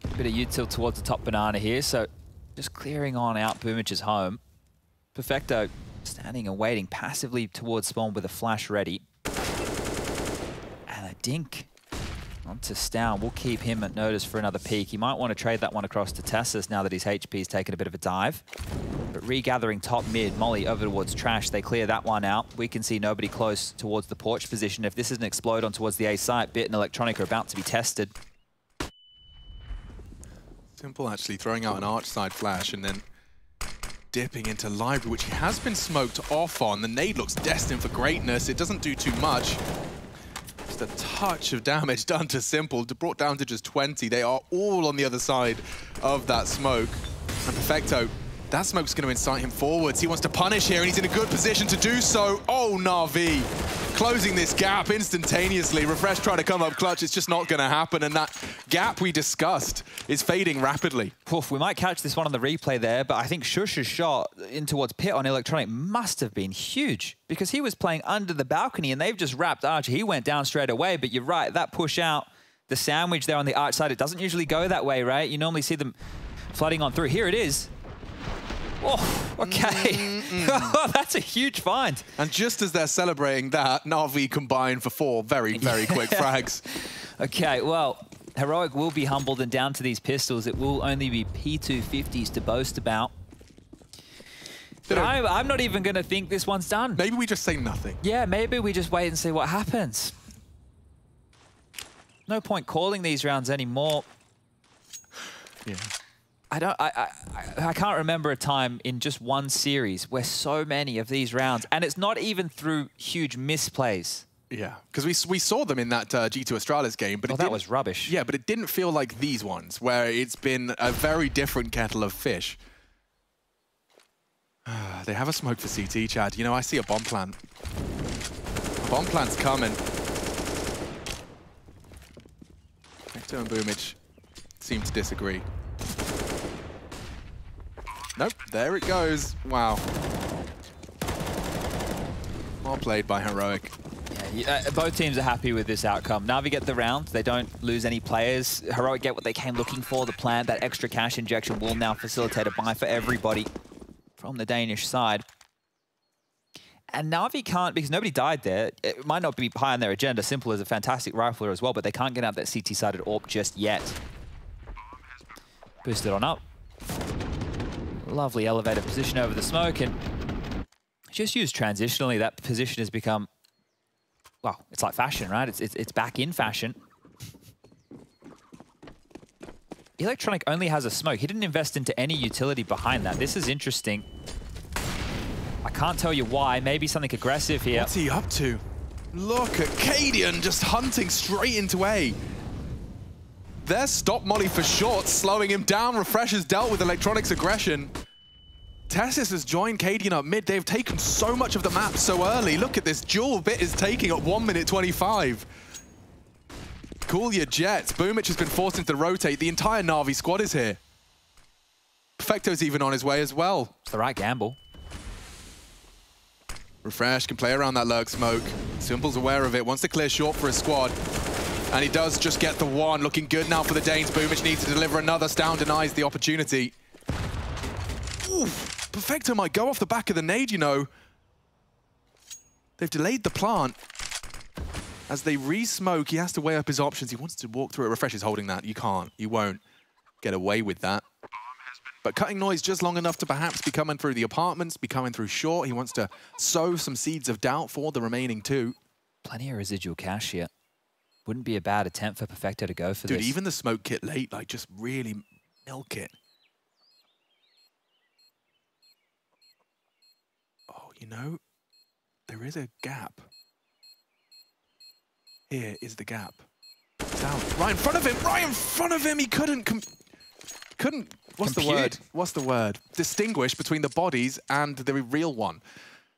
A bit of util towards the top banana here, so just clearing on out Boomich's home. Perfecto standing and waiting passively towards spawn with a flash ready. And a dink onto Stown. We'll keep him at notice for another peek. He might want to trade that one across to Tessus now that his HP's taken a bit of a dive. But regathering top mid, Molly over towards Trash. They clear that one out. We can see nobody close towards the porch position. If this is an explode on towards the A site, Bit and Electronic are about to be tested. Simple actually throwing out an arch side flash and then dipping into library, which he has been smoked off on. The nade looks destined for greatness. It doesn't do too much. Just a touch of damage done to Simple, brought down to just 20. They are all on the other side of that smoke. And Perfecto, that smoke's going to incite him forwards. He wants to punish here, and he's in a good position to do so. Oh, Na'Vi closing this gap instantaneously. Refresh trying to come up clutch. It's just not going to happen, and that gap we discussed is fading rapidly. Poof, we might catch this one on the replay there, but I think Shush's shot in towards Pit on Electronic must have been huge because he was playing under the balcony, and they've just wrapped Archer. He went down straight away, but you're right, that push out, the sandwich there on the arch side, it doesn't usually go that way, right? You normally see them flooding on through. Here it is. Oh, okay. That's a huge find. And just as they're celebrating that, Na'Vi combined for 4 very, very quick frags. Okay, well, Heroic will be humbled and down to these pistols. It will only be P250s to boast about. But I'm not even going to think this one's done. Maybe we just say nothing. Yeah, maybe we just wait and see what happens. No point calling these rounds anymore. Yeah. I can't remember a time in just one series where so many of these rounds, and it's not even through huge misplays. Yeah, because we saw them in that G2 Astralis game, but that was rubbish. Yeah, but it didn't feel like these ones, where it's been a very different kettle of fish. They have a smoke for CT, Chad. You know, I see a bomb plant. A bomb plant's coming. Hector and Boomich seem to disagree. Nope, there it goes. Wow. Well played by Heroic. Yeah, both teams are happy with this outcome. Na'Vi get the round. They don't lose any players. Heroic get what they came looking for. The plan, that extra cash injection will now facilitate a buy for everybody from the Danish side. And Na'Vi can't, because nobody died there. It might not be high on their agenda. Simple is a fantastic rifler as well, but they can't get out that CT-sided AWP just yet. Boosted on up. Lovely elevated position over the smoke, and just used transitionally. That position has become, well, it's like fashion, right? It's back in fashion. Electronic only has a smoke. He didn't invest into any utility behind that. This is interesting. I can't tell you why. Maybe something aggressive here. What's he up to? Look at Cadian just hunting straight into A. There's stop molly for short, slowing him down. Refresh has dealt with Electronic's aggression. Tessus has joined Cadian up mid. They've taken so much of the map so early. Look at this. Jewel Bit is taking at 1:25. Cool your jets. Boomich has been forced into rotate. The entire Na'Vi squad is here. Perfecto's even on his way as well. It's the right gamble. Refresh can play around that lurk smoke. Simple's aware of it. Wants to clear short for his squad. And he does just get the one. Looking good now for the Danes. Boomich needs to deliver another. Stown denies the opportunity. Ooh, Perfecto might go off the back of the nade, you know. They've delayed the plant. As they re-smoke, he has to weigh up his options. He wants to walk through it. Refresh is holding that. You can't. You won't get away with that. But cutting noise just long enough to perhaps be coming through the apartments, be coming through short. He wants to sow some seeds of doubt for the remaining two. Plenty of residual cash here. Wouldn't be a bad attempt for Perfecto to go for this. Dude, even the smoke kit late, like, just really milk it. Oh, you know, there is a gap. Here is the gap. Down, right in front of him, right in front of him. He couldn't, what's the word? What's the word? Distinguish between the bodies and the real one.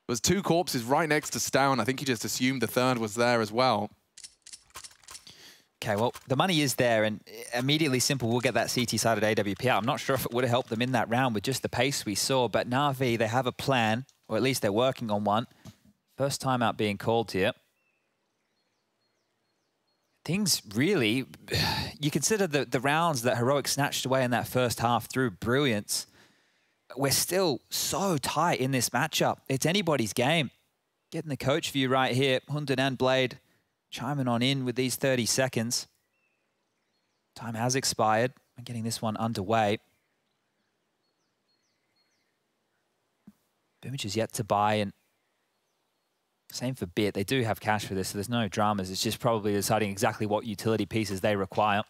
There was two corpses right next to Stown. I think he just assumed the third was there as well. Okay, well, the money is there, and immediately Simple will get that CT-sided AWP out. I'm not sure if it would have helped them in that round with just the pace we saw, but Na'Vi, they have a plan, or at least they're working on one. First timeout being called here. Things really, you consider the rounds that Heroic snatched away in that first half through brilliance. We're still so tight in this matchup. It's anybody's game. Getting the coach view right here, Hundred and Blade chiming on in with these 30 seconds. Time has expired. I'm getting this one underway. Boomage is yet to buy, and same for Bit. They do have cash for this, so there's no dramas. It's just probably deciding exactly what utility pieces they require.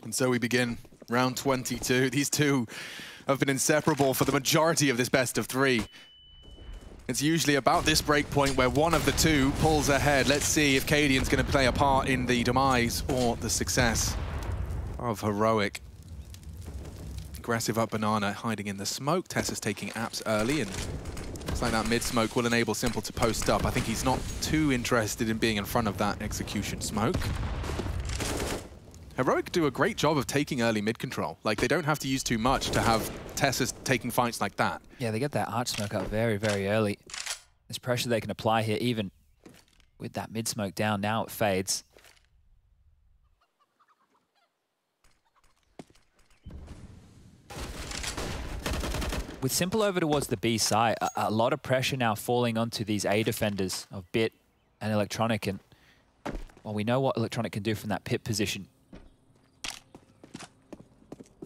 And so we begin round 22. These two have been inseparable for the majority of this best of three. It's usually about this break point where one of the two pulls ahead. Let's see if Cadian's going to play a part in the demise or the success of Heroic. Aggressive up Banana, hiding in the smoke. Tessa's taking apps early, and looks like that mid-smoke will enable Simple to post up. I think he's not too interested in being in front of that execution smoke. Heroic do a great job of taking early mid-control. Like, they don't have to use too much to have Tessa's taking fights like that. Yeah, they get that arch smoke up very, very early. There's pressure they can apply here, even with that mid-smoke down. Now it fades. With Simple over towards the B side, a lot of pressure now falling onto these A defenders of Bit and Electronic. And, well, we know what Electronic can do from that pit position.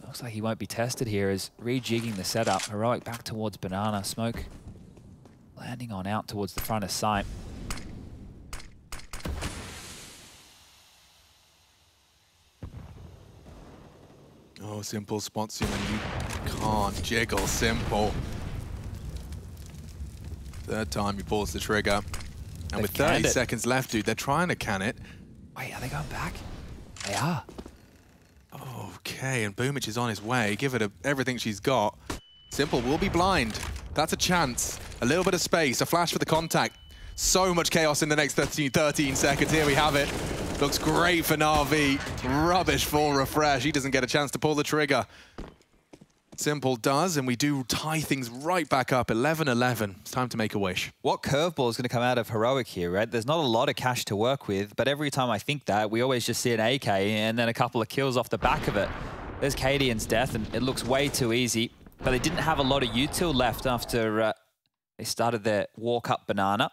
Looks like he won't be tested here as rejigging the setup. Heroic back towards Banana. Smoke landing on out towards the front of sight. Oh, Simple spots you and you can't jiggle Simple. Third time he pulls the trigger. And with 30 seconds left, dude, they're trying to can it. Wait, are they going back? They are. Okay, and Boomage is on his way. Give it everything she's got. Simple will be blind. That's a chance. A little bit of space, a flash for the contact. So much chaos in the next 13 seconds. Here we have it. Looks great for Na'Vi. Rubbish for Refresh. He doesn't get a chance to pull the trigger. Simple does, and we do tie things right back up. 11-11. It's time to make a wish. What curveball is going to come out of Heroic here, right? There's not a lot of cash to work with, but every time I think that, we always just see an AK and then a couple of kills off the back of it. There's Cadian's death, and it looks way too easy. But they didn't have a lot of util left after they started their walk up Banana.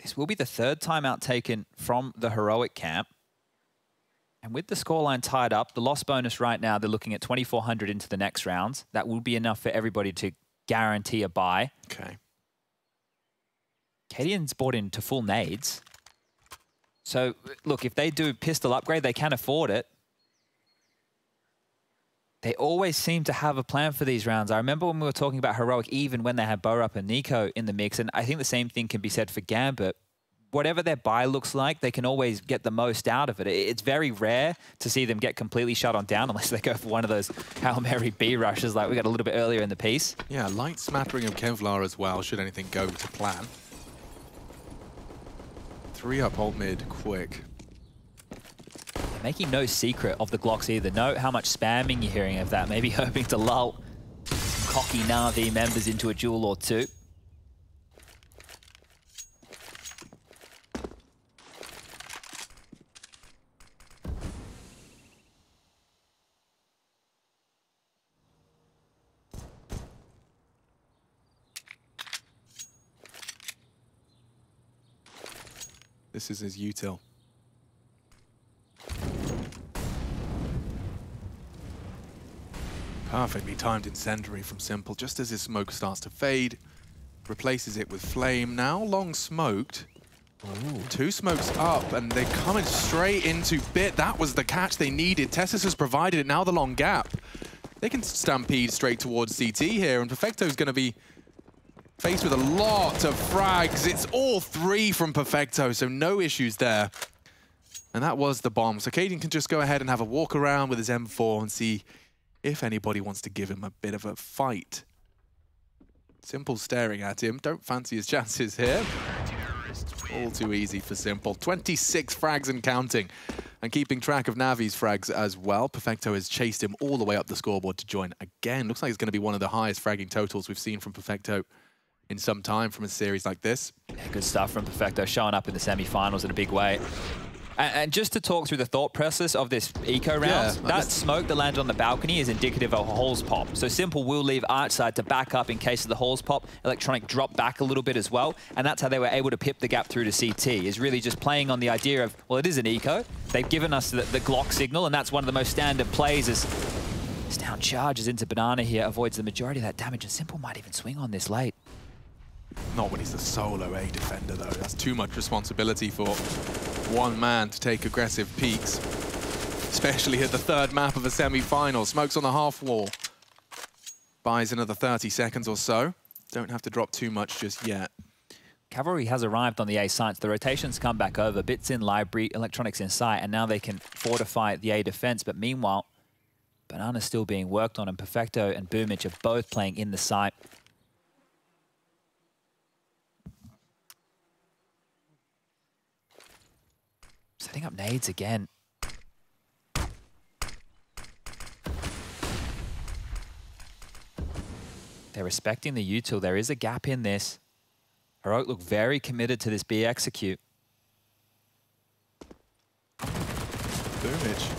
This will be the third timeout taken from the Heroic camp. And with the scoreline tied up, the loss bonus right now, they're looking at 2,400 into the next round. That will be enough for everybody to guarantee a bye. Okay. Cadian's bought into full nades. So, look, if they do pistol upgrade, they can afford it. They always seem to have a plan for these rounds. I remember when we were talking about Heroic, even when they had Borup and Nico in the mix, and I think the same thing can be said for Gambit. Whatever their buy looks like, they can always get the most out of it. It's very rare to see them get completely shut on down unless they go for one of those Hail Mary B rushes like we got a little bit earlier in the piece. Yeah, light smattering of Kevlar as well, should anything go to plan. 3 up ult mid, quick. They're making no secret of the Glocks either. Note how much spamming you're hearing of that, maybe hoping to lull some cocky Na'Vi members into a duel or two. This is his util. Perfectly timed incendiary from Simple, just as his smoke starts to fade. Replaces it with flame. Now long smoked. Ooh. 2 smokes up, and they're coming straight into Bit. That was the catch they needed. Tessus has provided it. Now the long gap. They can stampede straight towards CT here, and Perfecto's going to be faced with a lot of frags. It's all 3 from Perfecto, so no issues there. And that was the bomb. So Caden can just go ahead and have a walk around with his M4 and see if anybody wants to give him a bit of a fight. Simple staring at him. Don't fancy his chances here. All too easy for Simple. 26 frags and counting. And keeping track of Navi's frags as well. Perfecto has chased him all the way up the scoreboard to join again. Looks like it's going to be one of the highest fragging totals we've seen from Perfecto in some time from a series like this. Yeah, good stuff from Perfecto, showing up in the semi-finals in a big way. And just to talk through the thought process of this eco round, that smoke that landed on the balcony is indicative of a halls pop. So Simple will leave Archside to back up in case of the halls pop. Electronic drop back a little bit as well. And that's how they were able to pip the gap through to CT, is really just playing on the idea of, well, it is an eco. They've given us the Glock signal, and that's one of the most standard plays as this down charges into Banana here, avoids the majority of that damage, and Simple might even swing on this late. Not when he's the solo A defender, though. That's too much responsibility for one man to take aggressive peeks, especially at the 3rd map of a semi-final. Smokes on the half wall. Buys another 30 seconds or so. Don't have to drop too much just yet. Cavalry has arrived on the A sites. The rotations come back over. Bits in library, Electronics in sight, and now they can fortify the A defense. But meanwhile, Banana's still being worked on, and Perfecto and Boomich are both playing in the site. Setting up nades again. They're respecting the util. There is a gap in this. Heroic look very committed to this B execute. Boomich.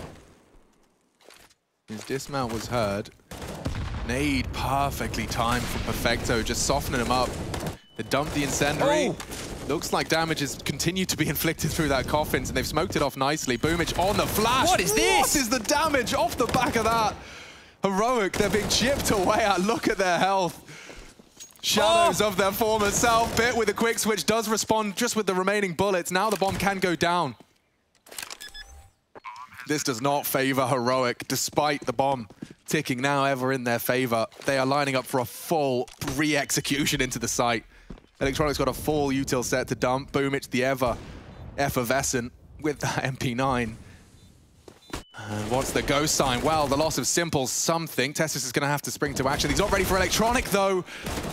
His dismount was heard. Nade perfectly timed from Perfecto, just softening him up. They dumped the incendiary. Oh. Looks like damage has continued to be inflicted through that coffins, and they've smoked it off nicely. Boomich on the flash. What is this? What is the damage off the back of that? Heroic, they're being chipped away at. Look at their health. Shadows of their former self. Bit with a quick switch does respond just with the remaining bullets. Now the bomb can go down. This does not favor Heroic, despite the bomb ticking now ever in their favor. They are lining up for a full re-execution into the site. Electronics got a full util set to dump. Boomich, the ever effervescent with that MP9. And what's the go sign? Well, the loss of Simple's something. Tessus is going to have to spring to action. He's not ready for Electronic, though.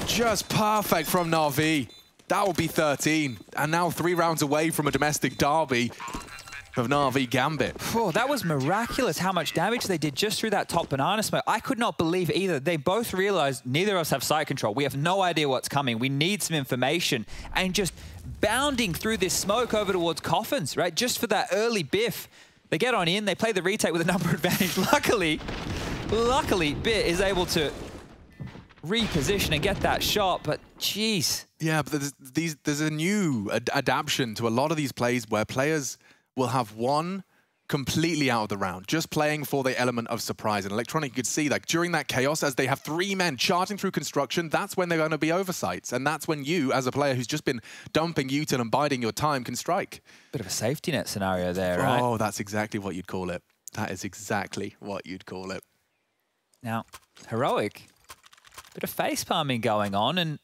Just perfect from Na'Vi. That will be 13. And now 3 rounds away from a domestic derby of Na'Vi Gambit. Oh, that was miraculous how much damage they did just through that top banana smoke. I could not believe either. They both realized neither of us have site control. We have no idea what's coming. We need some information. And just bounding through this smoke over towards coffins, right? Just for that early biff. They get on in, they play the retake with a number advantage. Luckily, Bit is able to reposition and get that shot, but jeez. Yeah, but there's a new adaptation to a lot of these plays where players will have one completely out of the round, just playing for the element of surprise. And Electronic, you could see, like, during that chaos, as they have 3 men charging through construction, that's when they're going to be oversights. And that's when you, as a player who's just been dumping util and biding your time, can strike. Bit of a safety net scenario there, right? Oh, that's exactly what you'd call it. That is exactly what you'd call it. Now, Heroic, bit of face palming going on, and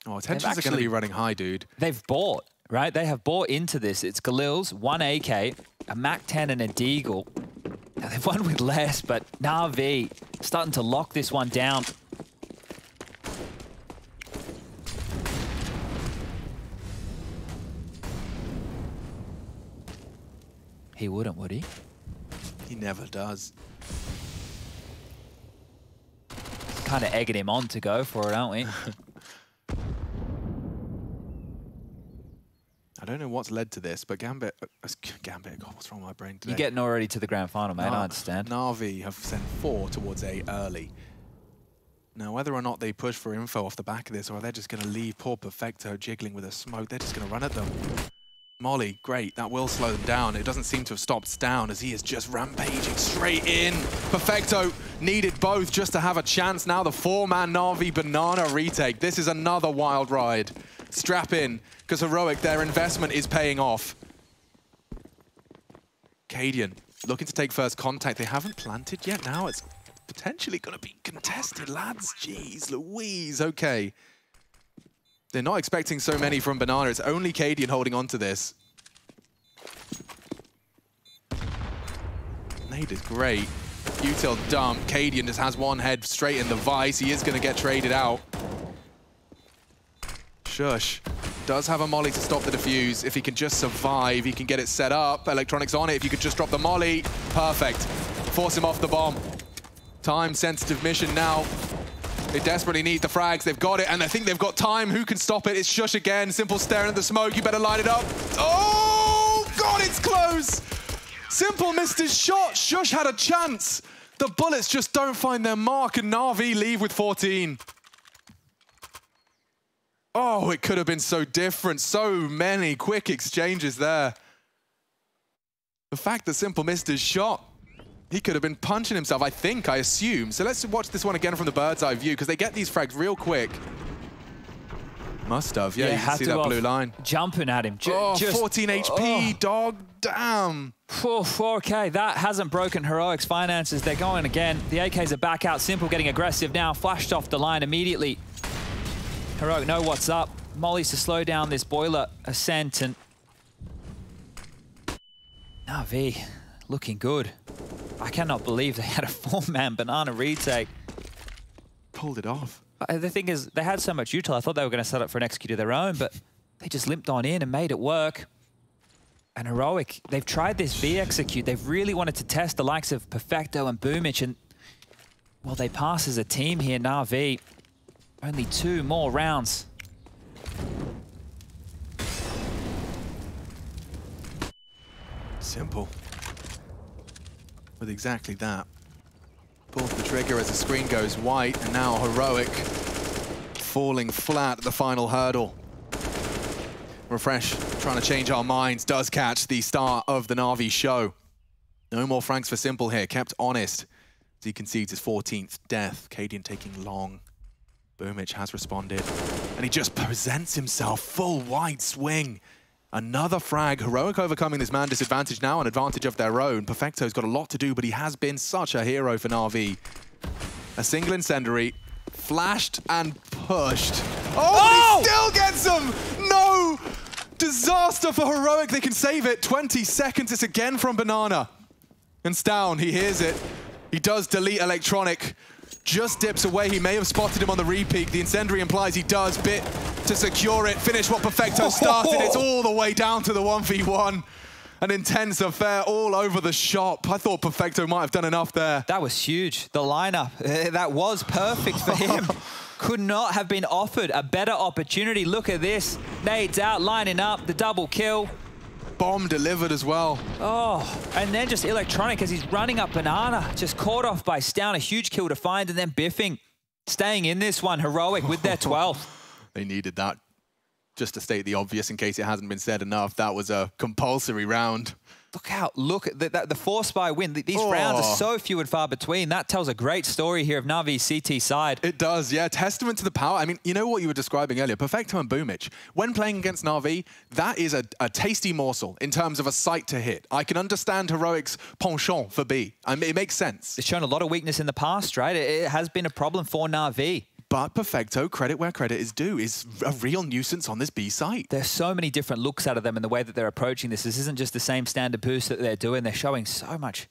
oh, tensions are going to be running high, dude. They've bought. Right, they have bought into this. It's Galil's, 1 AK, a MAC-10 and a Deagle. Now, they've won with less, but Na'Vi starting to lock this one down. He wouldn't, would he? He never does. Kind of egging him on to go for it, aren't we? I don't know what's led to this, but Gambit, God, what's wrong with my brain today? You're getting already to the grand final, mate, I understand. Na'Vi have sent 4 towards A early. Now, whether or not they push for info off the back of this, or they're just going to leave poor Perfecto jiggling with a smoke, they're just going to run at them. Molly, great, that will slow them down. It doesn't seem to have stopped down as he is just rampaging straight in. Perfecto needed both just to have a chance. Now the 4-man Na'Vi banana retake. This is another wild ride. Strap in, because Heroic, their investment is paying off. Cadian looking to take first contact. They haven't planted yet. Now it's potentially going to be contested, lads. Jeez Louise, okay. They're not expecting so many from Banana. It's only Cadian holding on to this. Nate is great. Util dump. Cadian just has one head straight in the vice. He is going to get traded out. Shush does have a molly to stop the defuse. If he can just survive, he can get it set up. Electronics on it. If you could just drop the molly, perfect. Force him off the bomb. Time-sensitive mission now. They desperately need the frags. They've got it, and I think they've got time. Who can stop it? It's Shush again. Simple staring at the smoke. You better line it up. Oh, God, it's close. Simple missed his shot. Shush had a chance. The bullets just don't find their mark, and Na'Vi leave with 14. Oh, it could have been so different. So many quick exchanges there. The fact that Simple missed his shot, he could have been punching himself, I assume. So let's watch this one again from the bird's eye view, because they get these frags real quick. Must have, yeah, you can see that blue line. Jumping at him. Just 14 HP, dog, damn. Okay, that hasn't broken Heroic's finances. They're going again. The AKs are back out. Simple getting aggressive now. Flashed off the line immediately. Heroic know what's up. Molly's to slow down this boiler ascent, and Na'Vi looking good. I cannot believe they had a 4-man banana retake. Pulled it off. The thing is, they had so much util, I thought they were going to set up for an execute of their own, but they just limped on in and made it work. And Heroic, they've tried this V execute. They've really wanted to test the likes of Perfecto and Boomich, and well, they pass as a team here, Na'Vi. Only 2 more rounds. Simple. With exactly that. Pulls the trigger as the screen goes white, and now Heroic falling flat at the final hurdle. Refresh, trying to change our minds, does catch the start of the Na'Vi show. No more franks for Simple here, kept honest as he concedes his 14th death. Cadian taking long. Boomich has responded, and he just presents himself full wide swing. Another frag. Heroic overcoming this man disadvantage now, an advantage of their own. Perfecto's got a lot to do, but he has been such a hero for Na'Vi. A single incendiary, flashed and pushed. Oh, he still gets him! No! Disaster for Heroic. They can save it. 20 seconds. It's again from Banana. And Stown, he hears it. He does delete electronic. Just dips away. He may have spotted him on the repeat. The incendiary implies he does. Bit to secure it. Finish what Perfecto started. It's all the way down to the 1v1. An intense affair all over the shop. I thought Perfecto might have done enough there. That was huge. The lineup, that was perfect for him. Could not have been offered a better opportunity. Look at this. Nade's out, lining up, the double kill. Bomb delivered as well. Oh, and then just electronic as he's running up Banana. Just caught off by Stown, a huge kill to find, and then biffing. Staying in this one, Heroic with their 12th. They needed that. Just to state the obvious in case it hasn't been said enough, that was a compulsory round. Look at the 4-spy win. These rounds are so few and far between. That tells a great story here of Na'Vi's CT side. It does, yeah. Testament to the power. I mean, you know what you were describing earlier, Perfecto and Boomich. When playing against Na'Vi, that is a tasty morsel in terms of a sight to hit. I can understand Heroic's penchant for B. I mean, it makes sense. It's shown a lot of weakness in the past, right? It has been a problem for Na'Vi. But Perfecto, credit where credit is due, is a real nuisance on this B site. There's so many different looks out of them in the way that they're approaching this. This isn't just the same standard boost that they're doing. They're showing so much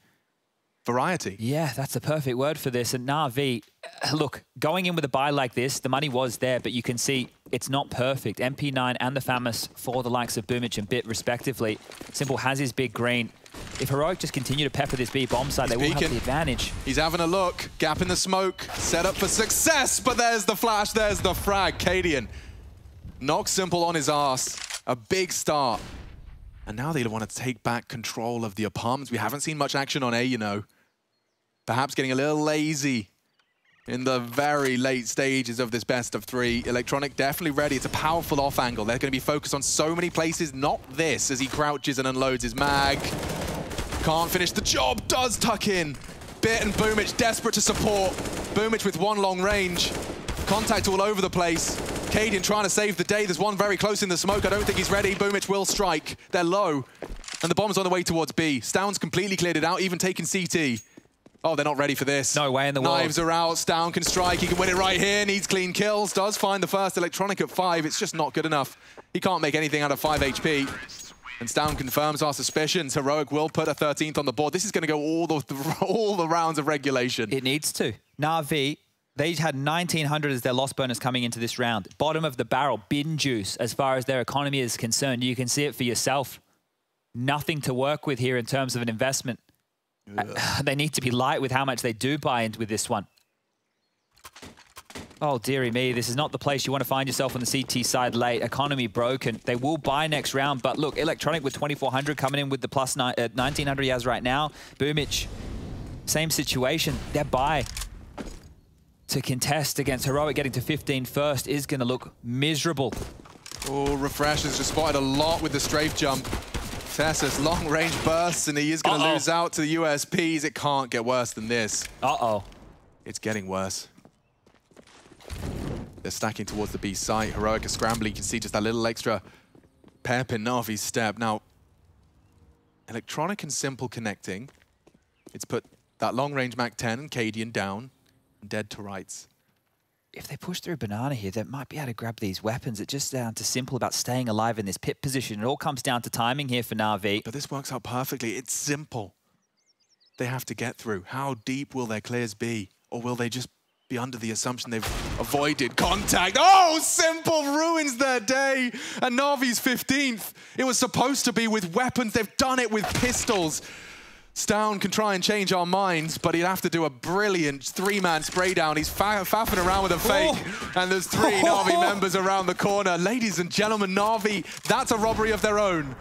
variety. Yeah, that's the perfect word for this. And Na'Vi, look, going in with a buy like this, the money was there, but you can see it's not perfect. MP9 and the Famous for the likes of Boomich and Bit, respectively. Simple has his big green. If Heroic just continue to pepper this B bomb side, they will have the advantage. He's having a look. Gap in the smoke. Set up for success, but there's the flash. There's the frag. Cadian knocks Simple on his ass. A big start. And now they want to take back control of the apartments. We haven't seen much action on A, you know. Perhaps getting a little lazy. in the very late stages of this best of 3. Electronic definitely ready. It's a powerful off angle. They're going to be focused on so many places, not this, as he crouches and unloads his mag. Can't finish the job, does tuck in. Bit and Boomich desperate to support. Boomich with one long range. Contact all over the place. Cadian trying to save the day. There's one very close in the smoke. I don't think he's ready. Boomich will strike. They're low. And the bomb's on the way towards B. Stown's completely cleared it out, even taking CT. Oh, they're not ready for this. No way in the world. Knives are out. Stown can strike. He can win it right here. Needs clean kills. Does find the first. Electronic at 5. It's just not good enough. He can't make anything out of 5 HP. And Stown confirms our suspicions. Heroic will put a 13th on the board. This is going to go all the rounds of regulation. It needs to. Na'Vi, they had 1900 as their loss bonus coming into this round. Bottom of the barrel, bin juice as far as their economy is concerned. You can see it for yourself. Nothing to work with here in terms of an investment. They need to be light with how much they do buy into with this one. Oh, dearie me, this is not the place you want to find yourself on the CT side late. Economy broken. They will buy next round, but look, Electronic with 2400 coming in with the plus 1900 he has right now. Boomich, same situation. Their buy to contest against Heroic getting to 15 first is going to look miserable. Oh, Refresh has just spotted a lot with the strafe jump. Tessus, long range bursts, and he is going to lose out to the USPs. It can't get worse than this. It's getting worse. They're stacking towards the B site. Heroic is scrambling. You can see just that little extra pep in Na'Vi's step. Now, Electronic and Simple connecting. It's put that long range Mac 10 and Cadian down, and dead to rights. If they push through Banana here, they might be able to grab these weapons. It's just down to Simple about staying alive in this pit position. It all comes down to timing here for Na'Vi. But this works out perfectly. It's Simple. They have to get through. How deep will their clears be? Or will they just be under the assumption they've avoided contact? Oh, Simple ruins their day. And Na'Vi's 15th. It was supposed to be with weapons. They've done it with pistols. Stown can try and change our minds, but he'd have to do a brilliant 3-man spray down. He's faffing around with a fake, and there's 3 Na'Vi members around the corner. Ladies and gentlemen, Na'Vi, that's a robbery of their own.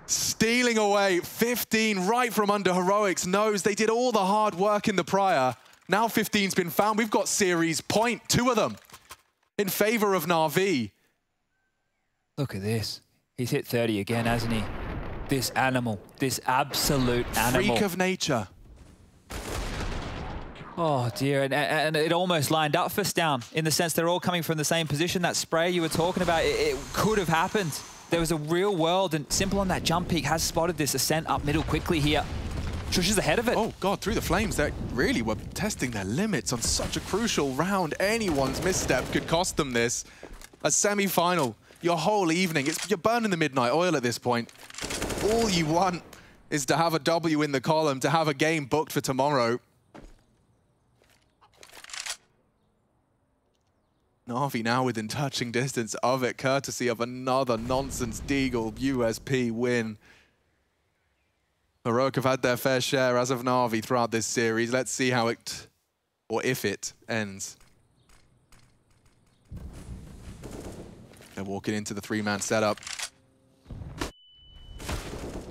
Stealing away 15 right from under Heroic's nose. They did all the hard work in the prior. Now 15's been found. We've got series point, 2 of them, in favor of Na'Vi. Look at this. He's hit 30 again, hasn't he? This animal, this absolute animal. Freak of nature. Oh dear, and it almost lined up for Stown in the sense they're all coming from the same position. That spray you were talking about, it could have happened. There was a real world, and Simple on that jump peak has spotted this ascent up middle quickly here. Shush is ahead of it. Oh God, through the flames. They really were testing their limits on such a crucial round. Anyone's misstep could cost them this. A semi-final. Your whole evening, you're burning the midnight oil at this point. All you want is to have a W in the column, to have a game booked for tomorrow. Na'Vi now within touching distance of it, courtesy of another nonsense Deagle USP win. Heroic have had their fair share as of Na'Vi throughout this series. Let's see how it, or if it, ends. They're walking into the 3-man setup.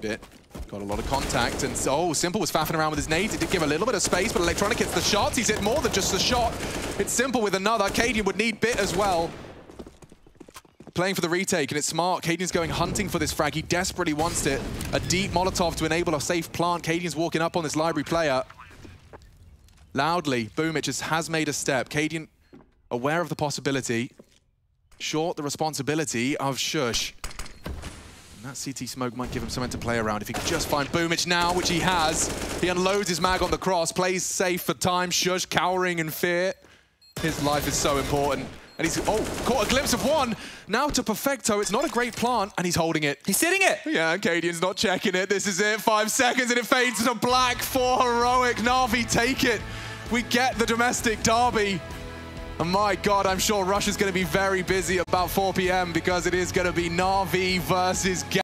Bit. Got a lot of contact, and so Simple was faffing around with his nades. It did give a little bit of space, but Electronic hits the shots. He's hit more than just the shot. It's Simple with another. Cadian would need Bit as well. Playing for the retake, and it's smart. Cadian's going hunting for this frag. He desperately wants it. A deep Molotov to enable a safe plant. Cadian's walking up on this library player. Loudly, Boomich has made a step. Cadian aware of the possibility. Short the responsibility of Shush. And that CT smoke might give him something to play around. If he could just find Boomich now, which he has. He unloads his mag on the cross, plays safe for time. Shush cowering in fear. His life is so important. And he's, caught a glimpse of one. Now to Perfecto, it's not a great plant, and he's holding it. He's sitting it. Yeah, Cadian's not checking it. This is it, 5 seconds, and it fades to black for Heroic. Na'Vi take it. We get the domestic derby. And my God, I'm sure Russia's going to be very busy about 4 p.m. because it is going to be Na'Vi versus